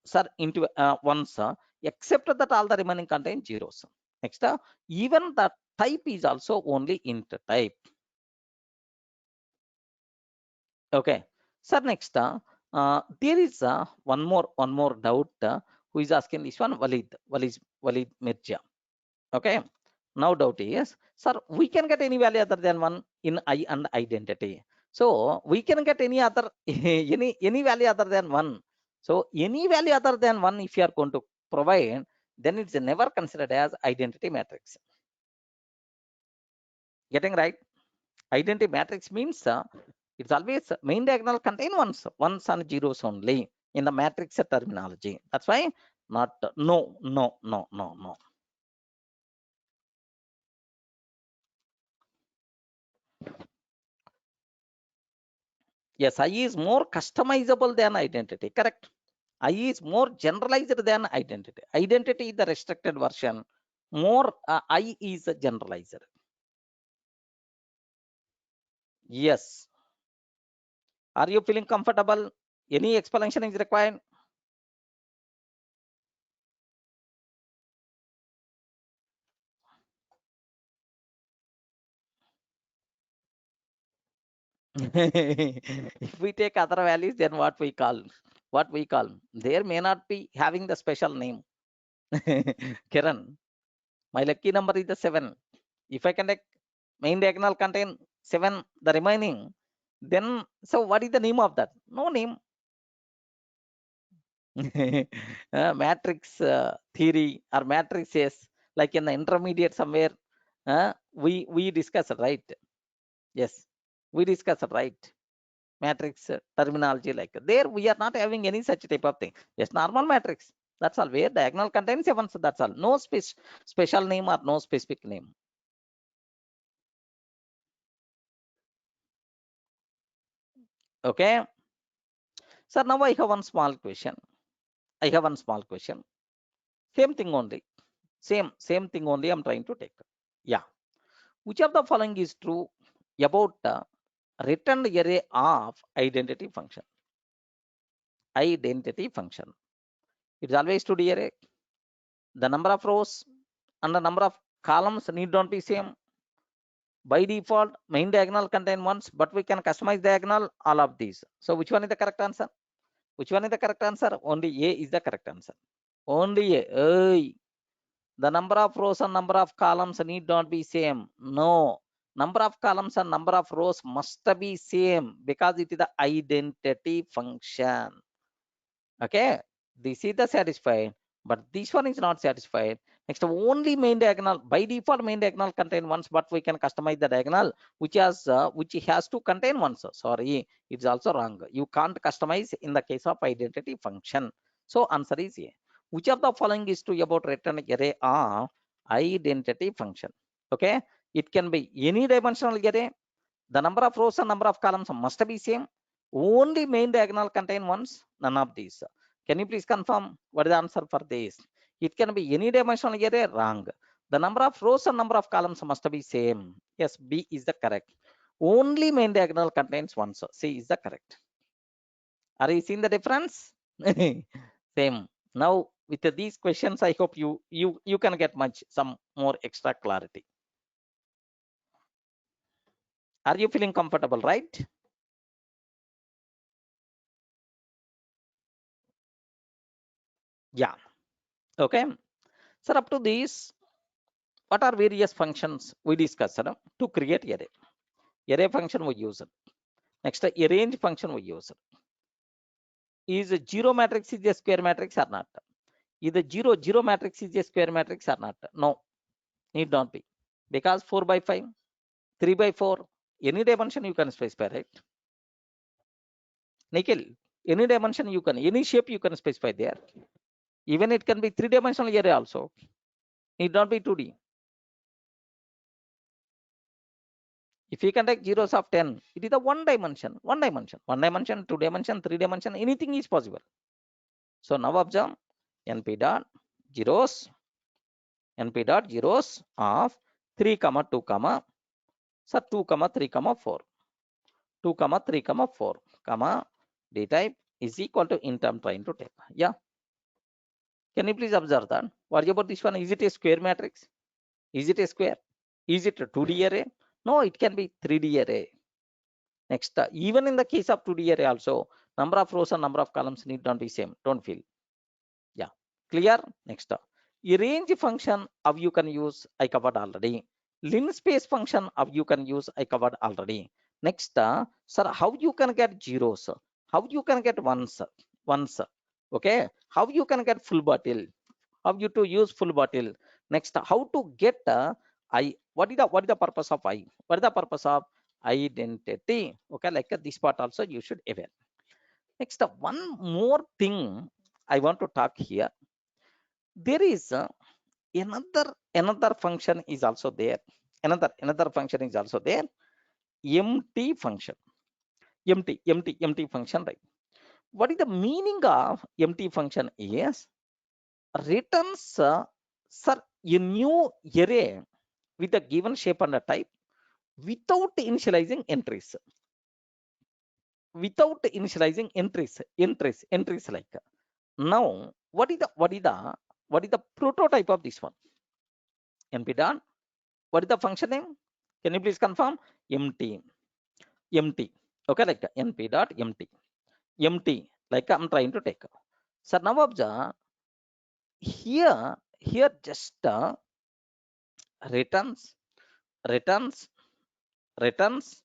sir into ones, except that all the remaining contain zeros. Next, even the type is also only int type. Okay, sir. Next, there is one more doubt. Who is asking this one? Walid Mirja. Okay. Now doubt is, sir, we can get any value other than one in I and identity. So we can get any other any value other than one. So any value other than one, if you are going to provide, then it's never considered as identity matrix. Getting right? Identity matrix means it's always main diagonal contain ones and zeros only in the matrix terminology. That's why not no. Yes, I is more customizable than identity. Correct. I is more generalized than identity. Identity is the restricted version. More I is generalized. Yes. Are you feeling comfortable? Any explanation is required? If we take other values, then what we call, there may not be having the special name. Kiran, my lucky number is the 7. If I can take main diagonal contain 7, the remaining, then so what is the name of that? No name. Matrix theory or matrices, like in the intermediate somewhere, we discussed, right? Yes, we discussed, right? Matrix terminology, like there we are not having any such type of thing. Just normal matrix. That's all. Where diagonal contains 7, so that's all. No special name or no specific name. Okay. So now I have one small question. I have one small question. Same thing only. Same thing only. I'm trying to take. Yeah. Which of the following is true about the returned array of identity function? Identity function. It's always 2D array. The number of rows and the number of columns need not be same. By default, main diagonal contain ones, but we can customize diagonal all of these. So which one is the correct answer? Which one is the correct answer? Only A is the correct answer. Only A. Hey, the number of rows and number of columns need not be same. No. Number of columns and number of rows must be same because it is the identity function. Okay, this is the satisfied, but this one is not satisfied. Next, only main diagonal. By default, main diagonal contain ones, but we can customize the diagonal which has to contain ones. Sorry, it's also wrong. You can't customize in the case of identity function. So answer is A. Which of the following is true about return array of identity function? Okay, it can be any dimensional array. The number of rows and number of columns must be same. Only main diagonal contain ones, none of these. Can you please confirm what is the answer for this? It can be any dimensional array, wrong. The number of rows and number of columns must be same. Yes, B is the correct. Only main diagonal contains ones. C is the correct. Are you seeing the difference? Same. Now with these questions, I hope you can get some more extra clarity. Are you feeling comfortable, right? Yeah. Okay. So up to this, what are various functions we discussed to create array? Array function we use. Next, arrange function we use. Is a zero matrix is a square matrix or not? Is the zero matrix is a square matrix or not? No, need not be. Because 4 by 5, 3 by 4, any dimension you can specify, right? Nikhil, any dimension you can, any shape you can specify there. Even it can be 3-dimensional array also. Need not be 2D. If you can take zeros of 10, it is a one dimension, 2 dimension, 3 dimension, anything is possible. So now observe np dot zeros, of 3 comma 2 comma, so 2 comma 3 comma 4, 2 comma 3 comma 4 comma d type is equal to int. I'm trying to take. Yeah. Can you please observe that? What about this one? Is it a square matrix? Is it a square? Is it a 2D array? No, it can be 3D array. Next, even in the case of 2D array also, number of rows and number of columns need not be same. Don't feel. Yeah, clear? Next, arrange function of you can use, I covered already. Linspace function of you can use, I covered already. Next, sir, how you can get zeros? How you can get ones? Okay, how you can get full bottle? How you to use full bottle? Next, how to get I? What is the purpose of I? What is the purpose of identity? Okay, like this part also you should aware. Next, one more thing I want to talk here. There is another function is also there. Another function is also there. Empty function. Empty function, right? What is the meaning of empty function? Is returns sir, a new array with a given shape and a type without initializing entries. Without initializing entries like. Now, what is the prototype of this one? NP dot. What is the function name? Can you please confirm? Empty. Okay, like np dot empty. Like I'm trying to take. So now observe here just returns returns returns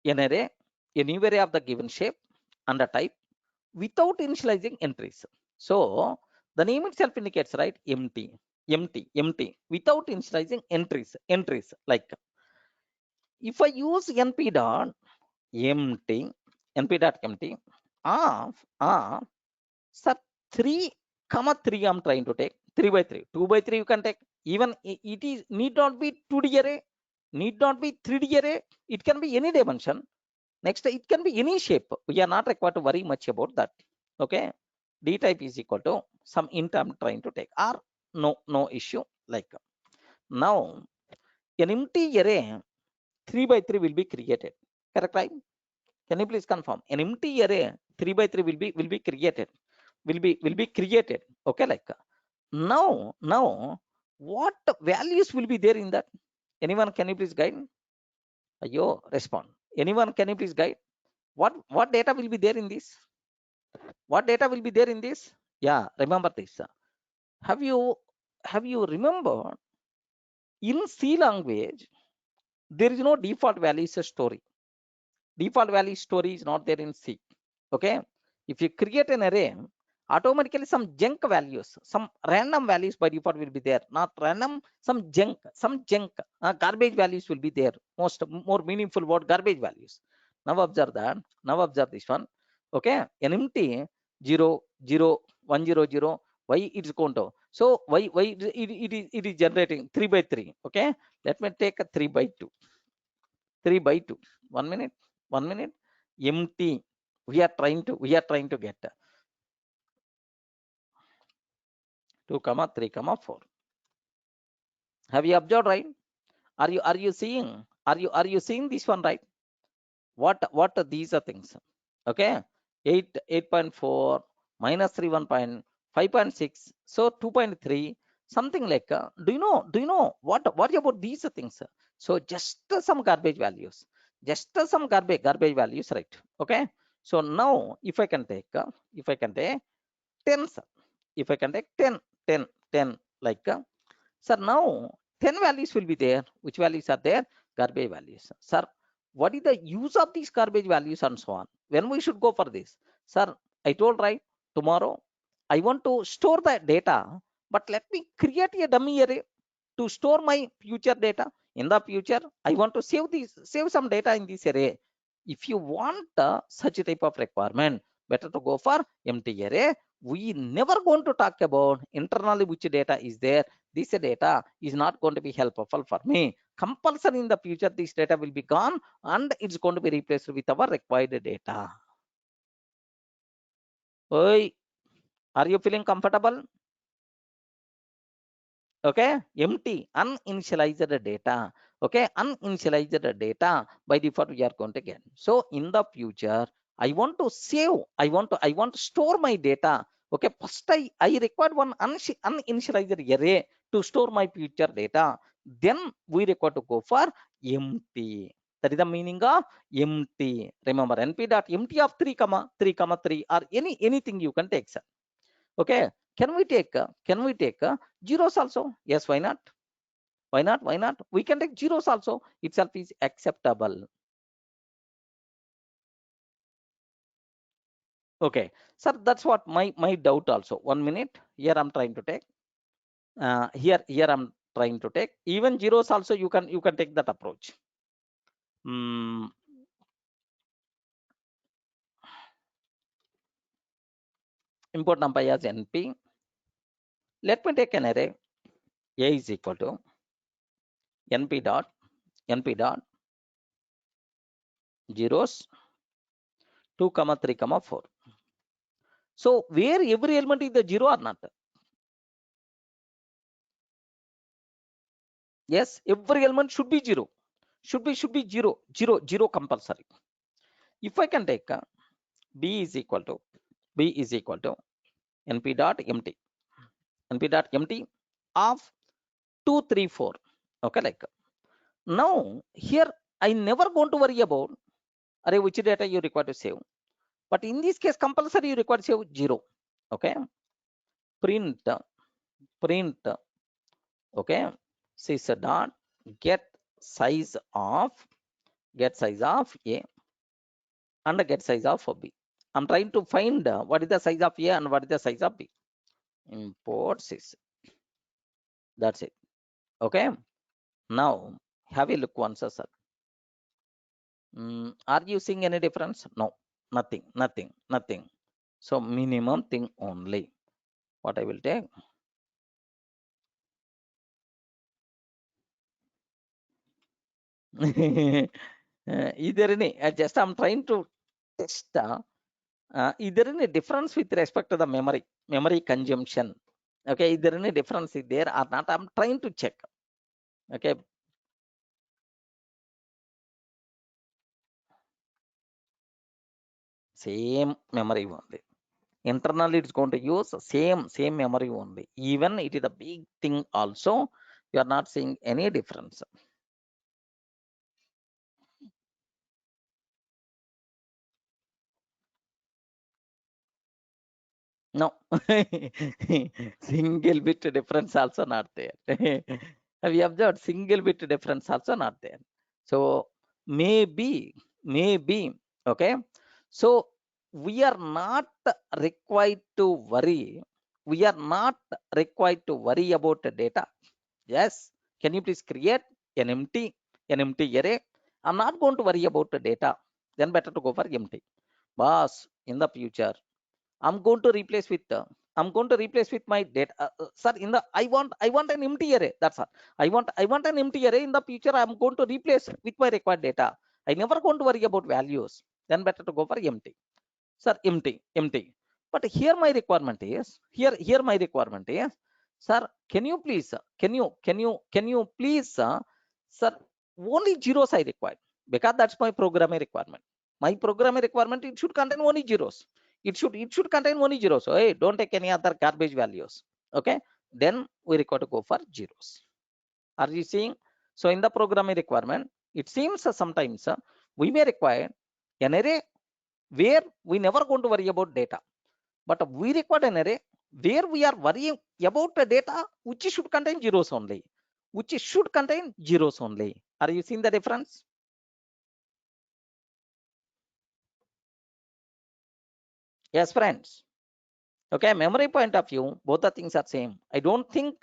an array, a new array of the given shape and a type without initializing entries. So the name itself indicates, right? Empty without initializing entries like. If I use np dot empty of sir 3 comma 3 I'm trying to take 3 by 3 2 by 3 you can take. Even it is need not be 2D array, need not be 3D array, it can be any dimension. Next, it can be any shape. We are not required to worry much about that. Okay, d type is equal to some int I'm trying to take, or no issue. Like now an empty array 3 by 3 will be created, correct, right? Can you please confirm? An empty array 3 by 3 will be created, will be created. Okay, like now what values will be there in that? Anyone, can you please guide? Ayo, respond. Anyone, can you please guide? What data will be there in this? What data will be there in this? Yeah, remember this. Have you remembered in C language there is no default values story. Default value story is not there in C. Okay, if you create an array, automatically some junk values, some random values by default will be there. Not random, some junk garbage values will be there. More meaningful word, garbage values. Now observe that. Now observe this one. Okay, an empty 0 0 1 0 0. Why it is going to? So why it is generating 3 by 3. Okay, let me take a 3 by 2. 3 by 2. 1 minute. 1 minute. Empty. We are trying to get 2 comma 3 comma 4. Have you observed, right? Are you seeing? Are you seeing this one, right? What are these are things? Okay, 8.4 minus 3 1.5.6, so 2.3, something like. Do you know what about these things? So just some garbage values, just some garbage values, right? Okay, so now if I can take 10, sir. If I can take 10 like. Sir, now 10 values will be there. Which values are there? Garbage values. Sir, what is the use of these garbage values and so on? When we should go for this? Sir, I told, right, tomorrow I want to store the data, but let me create a dummy array to store my future data. In the future, I want to save some data in this array. If you want such a type of requirement, better to go for empty array. We never going to talk about internally which data is there. This data is not going to be helpful for me. Compulsory in the future, this data will be gone and it's going to be replaced with our required data. Oi, are you feeling comfortable? Okay, empty, uninitialized data. Okay, uninitialized data by default we are going to get. So in the future, I want to save, I want to store my data. Okay, first I require one uninitialized array to store my future data. Then we require to go for empty. That is the meaning of empty. Remember, np.empty of 3 comma 3 comma 3 or anything you can take, sir. Okay, can we take zeros also? Yes, why not? Why not? We can take zeros also. Itself is acceptable. Okay, sir, that's what my doubt also. 1 minute. Here I'm trying to take. Here I'm trying to take. Even zeros also you can take that approach. Import number as np. Let me take an array. A is equal to np dot zeros 2 comma 3 comma 4. So where every element is the 0 or not? Yes, every element should be 0. should be 0 compulsory. If I can take b is equal to np dot empty of 2 3 4. Okay, like now here I never going to worry about array which data you require to save, but in this case compulsory you require to save 0. Okay, print okay, sys dot get size of a and get size of b. I'm trying to find what is the size of a and what is the size of b. Import sys. That's it. Okay, now have a look once, sir. Are you seeing any difference? No, nothing. So minimum thing only. What I will take? Is there any? Just I'm trying to test. Is there any difference with respect to the memory consumption? Okay, is there any difference there or not? I'm trying to check. Okay, same memory only. Internally, it's going to use same memory only. Even it is a big thing also. You are not seeing any difference. No, single bit difference also not there. Have you observed single bit difference also not there? So maybe, okay. So we are not required to worry. We are not required to worry about the data. Yes. Can you please create an empty array? I'm not going to worry about the data. Then better to go for empty. Boss, in the future, I'm going to replace with my data. Sir, in the I want an empty array. That's all. I want an empty array in the future. I'm going to replace with my required data. I never going to worry about values. Then better to go for empty. Sir, empty. But here my requirement is here my requirement is, sir, can you please please sir, only zeros I require, because that's my programming requirement. My programming requirement, it should contain only zeros. It should contain only zeros. So hey, don't take any other garbage values. Okay, then we require to go for zeros. Are you seeing? So in the programming requirement, it seems sometimes we may require an array where we never going to worry about data, but we require an array where we are worrying about the data which should contain zeros only, Are you seeing the difference? Yes, friends. Okay, memory point of view, both the things are same. I don't think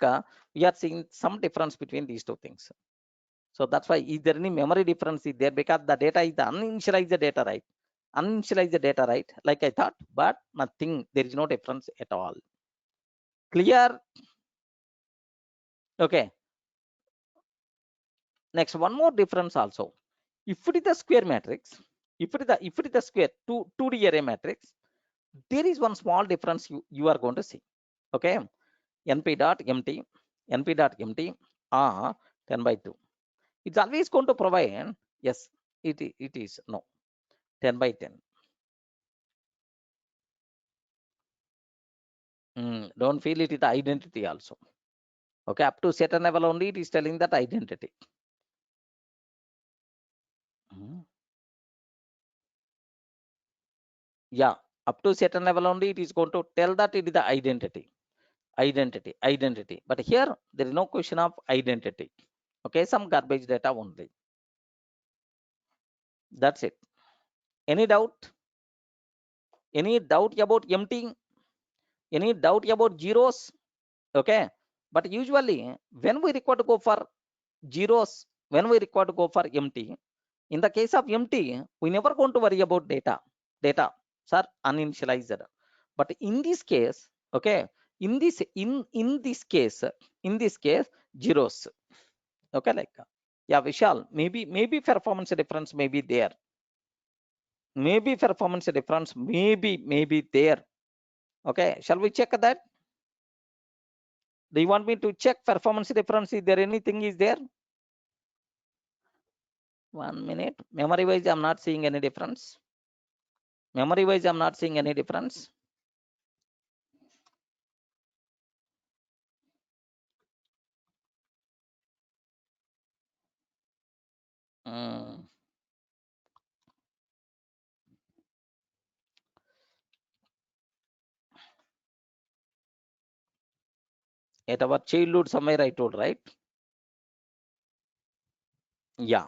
we are seeing some difference between these two things. So that's why, is there any memory difference is there? Because the data is the uninitialized data, right? Uninitialized data, right? Like I thought, but nothing. There is no difference at all. Clear? Okay. Next, one more difference also. If it is the square matrix, if it is the square 2D array matrix, there is one small difference you are going to see. Okay, np dot empty are 10 by 2. It's always going to provide, yes, it is no 10 by 10. Don't feel it is the identity also. Okay, up to certain level only it is telling that identity. Yeah, up to certain level only it is going to tell that it is the identity. But here there is no question of identity. Okay, some garbage data only. That's it. Any doubt? Any doubt about emptying? Any doubt about zeros? Okay, but usually when we require to go for zeros, when we require to go for empty, in the case of empty, we never going to worry about data are uninitialized. But in this case, okay, in this case zeros. Okay, like yeah, Vishal, maybe performance difference may be there. Maybe performance difference maybe there. Okay, shall we check that? Do you want me to check performance difference? Is there anything is there? 1 minute. Memory wise, I'm not seeing any difference. Memory wise, I'm not seeing any difference. Mm. At our childhood, somewhere I told, right? Yeah.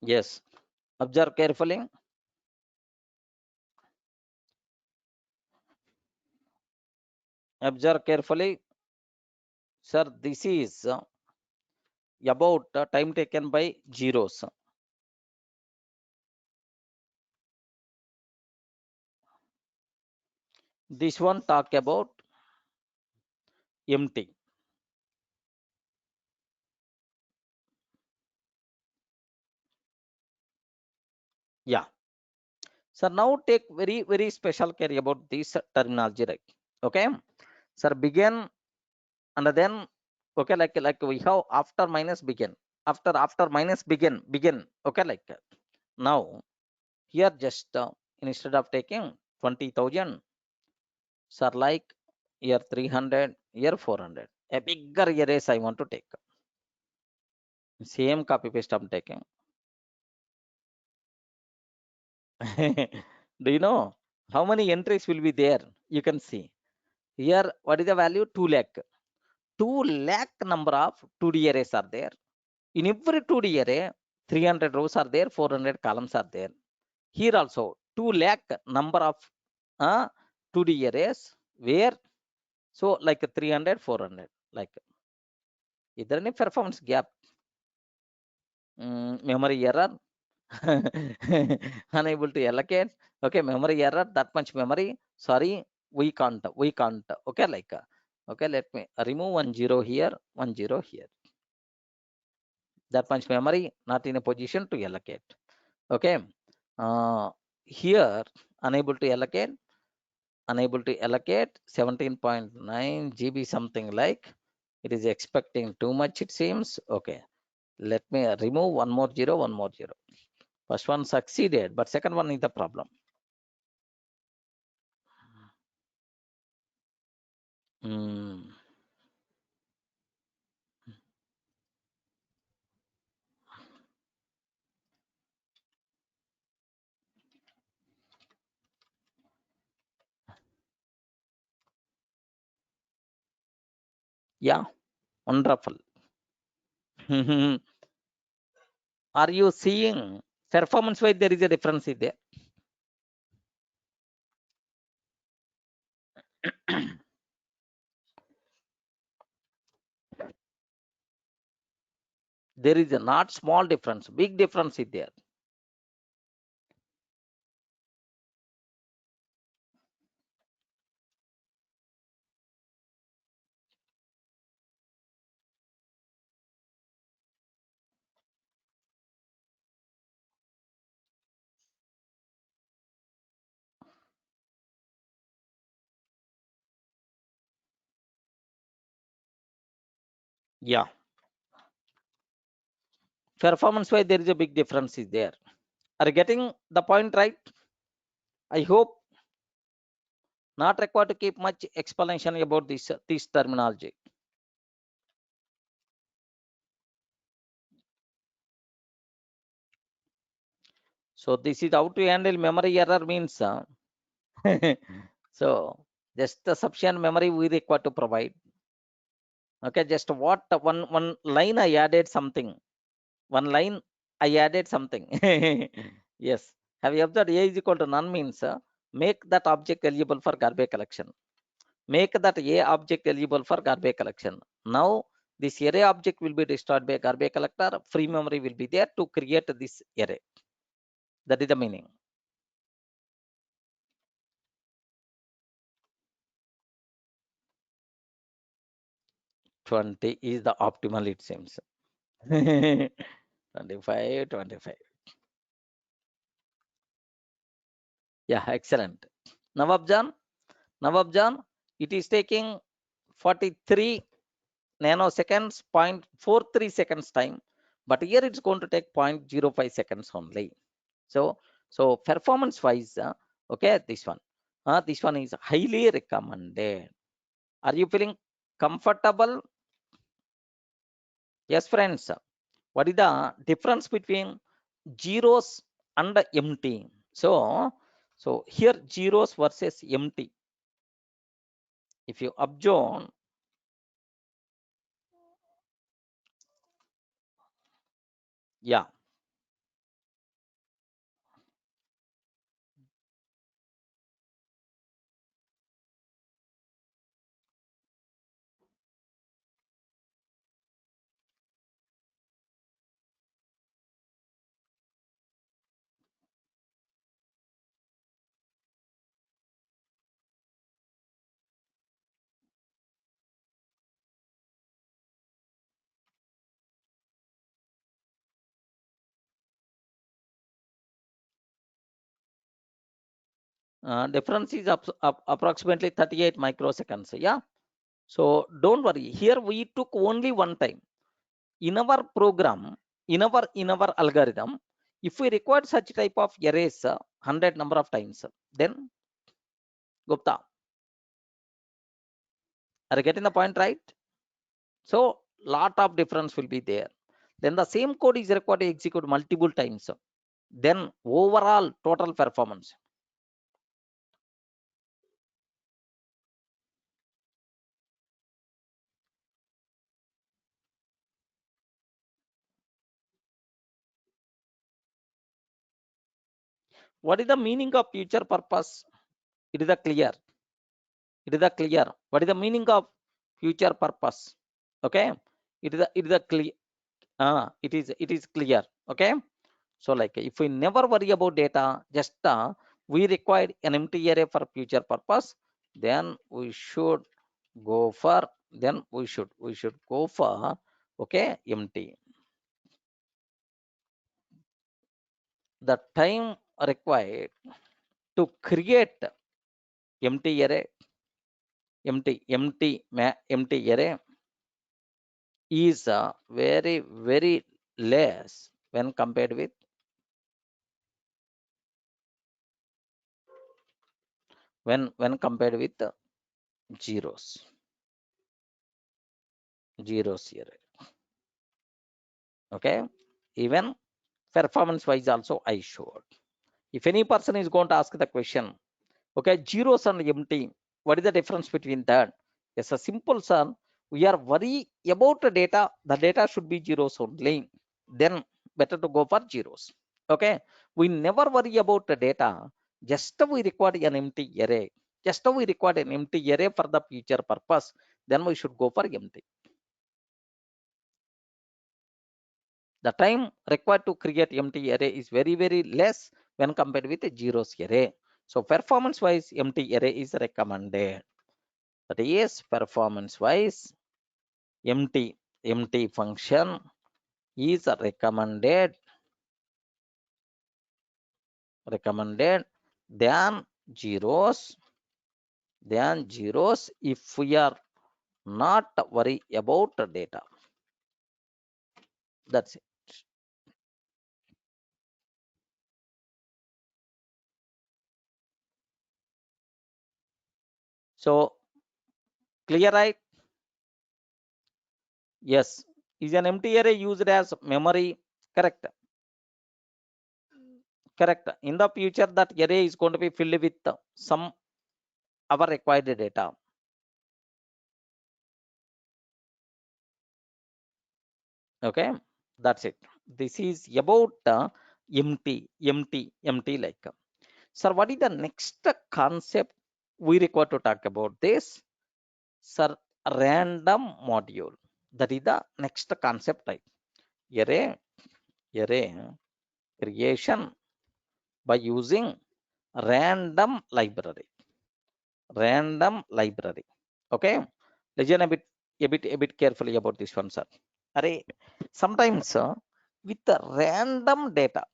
Yes. Observe carefully. Observe carefully. Sir, this is about time taken by zeros. This one talk about empty. Yeah. So now take very special care about this terminology, right? Okay. Sir, begin and then okay, like we have after minus begin. After minus begin. Okay, like now here just instead of taking 20,000, sir, like here 300, here 400. A bigger erase I want to take. Same copy paste I'm taking. Do you know how many entries will be there? You can see here. What is the value? 2 lakh. 2 lakh number of 2D arrays are there. In every 2D array, 300 rows are there, 400 columns are there. Here also 2 lakh number of 2D arrays where so like 300, 400. Like is there any performance gap? Memory error. Unable to allocate. Okay, memory error, that much memory. Sorry, we can't. Okay, like okay, let me remove 10 here, 10 here. That much memory not in a position to allocate. Okay, here unable to allocate 17.9 GB, something like it is expecting too much, it seems. Okay, let me remove one more zero. First one succeeded, but second one is the problem. Hmm. Yeah, wonderful. Are you seeing performance wise there is a difference in there? There is a not small difference, big difference is there. Yeah, performance wise there is a big difference is there. Are you getting the point right? I hope not required to keep much explanation about this terminology. So this is how to handle memory error means. So just the sufficient memory we require to provide. Okay, just what one line I added something. One line I added something. Yes. Have you observed A is equal to none means make that object eligible for garbage collection. make that A object eligible for garbage collection. Now this array object will be destroyed by garbage collector. Free memory will be there to create this array. That is the meaning. 20 is the optimal, it seems. 25, 25. Yeah, excellent. Nawabjan, it is taking 43 nanoseconds, 0.43 seconds time, but here it's going to take 0.05 seconds only. So performance wise, okay, this one is highly recommended. Are you feeling comfortable? Yes, friends. What is the difference between zeros and empty? So here zeros versus empty. If you observe, yeah, difference is approximately 38 microseconds. Yeah. So don't worry. Here we took only one time. In our program, in our algorithm, if we require such type of arrays 100 number of times, then Gupta, are you getting the point, right? So lot of difference will be there. Then the same code is required to execute multiple times. Then overall total performance. What is the meaning of future purpose? It is a clear. It is a clear. What is the meaning of future purpose? Okay. It is a clear. It is clear. Okay. So like if we never worry about data, just we require an empty array for future purpose, then we should go for okay, empty. The time required to create empty array, empty array is very very less when compared with zeros array. Okay, even performance wise also I showed. If any person is going to ask the question, okay, zeros and empty, what is the difference between that? It's a simple, son. We are worry about the data should be zeros only, then better to go for zeros. Okay, we never worry about the data, just we require an empty array, for the future purpose, then we should go for empty. The time required to create empty array is very very less when compared with a zeros array. So performance wise, empty array is recommended. That is performance wise, empty function is recommended than zeros if we are not worry about the data. That's it. So clear, right? Yes. Is an empty array used as memory? Correct. Correct. In the future, that array is going to be filled with some our required data. Okay, that's it. This is about empty like. Sir, what is the next concept we require to talk about this? Sir, random module. That is the next concept type. Array creation by using random library. Random library. Okay. Listen a bit carefully about this one, sir. Array. Sometimes with the random data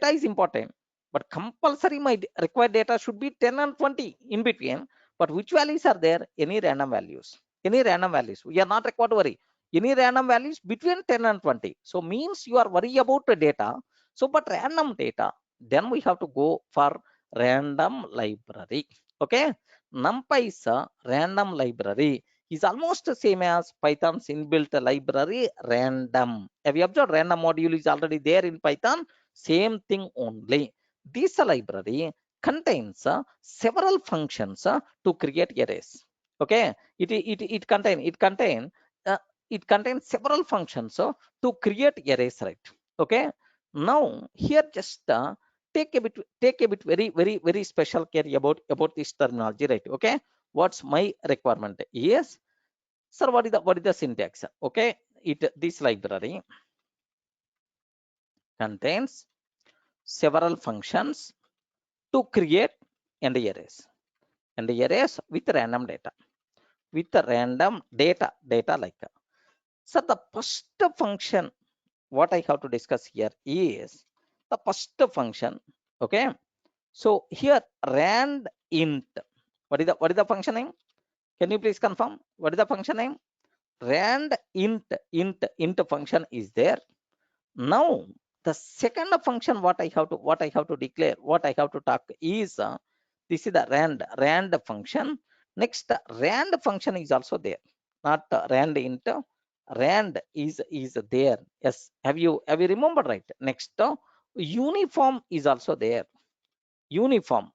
is important, but compulsory my required data should be 10 and 20 in between. But which values are there? Any random values. Any random values. We are not required to worry. Any random values between 10 and 20. So means you are worried about the data. So but random data, then we have to go for random library. Okay. NumPy is a random library, is almost the same as Python's inbuilt library random. Have you observed random module is already there in Python? Same thing only. This library contains several functions to create arrays. Okay, uh, it contains several functions to create arrays, right? Okay, now here just take a bit very special care about this terminology, right? Okay, what's my requirement is, sir, what is the syntax? Okay, this library contains several functions to create and arrays with random data, like, so the first function what I have to discuss here is the first function. Okay, so here rand int, what is the function name? Can you please confirm what is the function name? Rand int function is there. Now the second function what I have to declare, what I have to talk is this is the rand function. Next rand function is also there, not rand int. Rand is there. Yes, have you remembered, right? Next uniform is also there. Uniform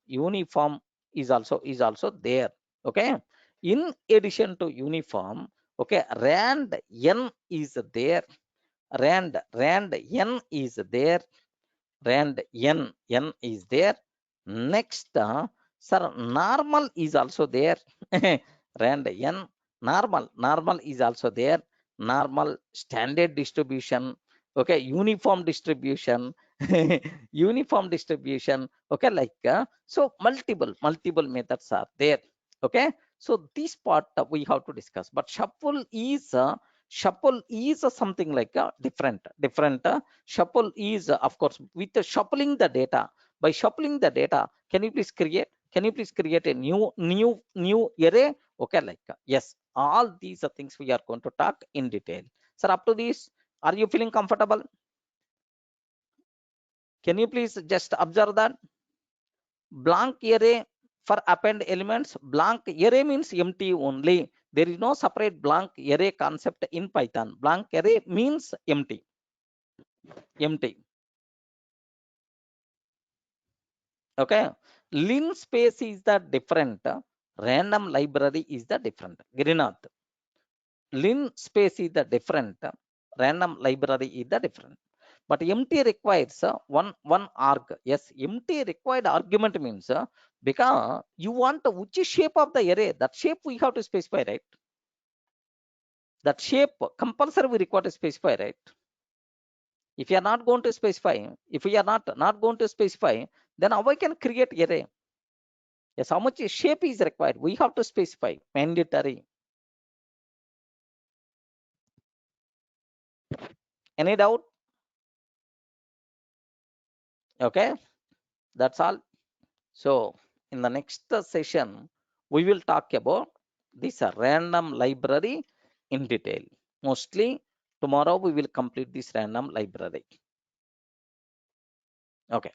is also there. Okay, in addition to uniform, okay, rand n is there. Rand n is there. Rand n is there. Next sir, normal is also there. Rand n, normal is also there. Normal, standard distribution, okay, uniform distribution. Uniform distribution, okay, like so multiple methods are there. Okay, so this part we have to discuss. But shuffle is something like different. Shuffle is of course with shuffling the data. By shuffling the data, can you please create a new array? Okay, like yes, all these are things we are going to talk in detail. Sir, up to this, are you feeling comfortable? Can you please just observe that blank array for append elements? Blank array means empty only. There is no separate blank array concept in Python. Blank array means empty. Okay, linspace is the different, random library is the different. Girinath, linspace is the different, random library is the different. But empty requires one arg. Yes, empty required argument means because you want which shape of the array, that shape we have to specify, right? That shape compulsory we require to specify, right? If you are not going to specify, if we are not going to specify, then how I can create array? Yes, how much shape is required? We have to specify, mandatory. Any doubt? Okay, that's all. So in the next session, we will talk about this random library in detail. Mostly tomorrow we will complete this random library. Okay.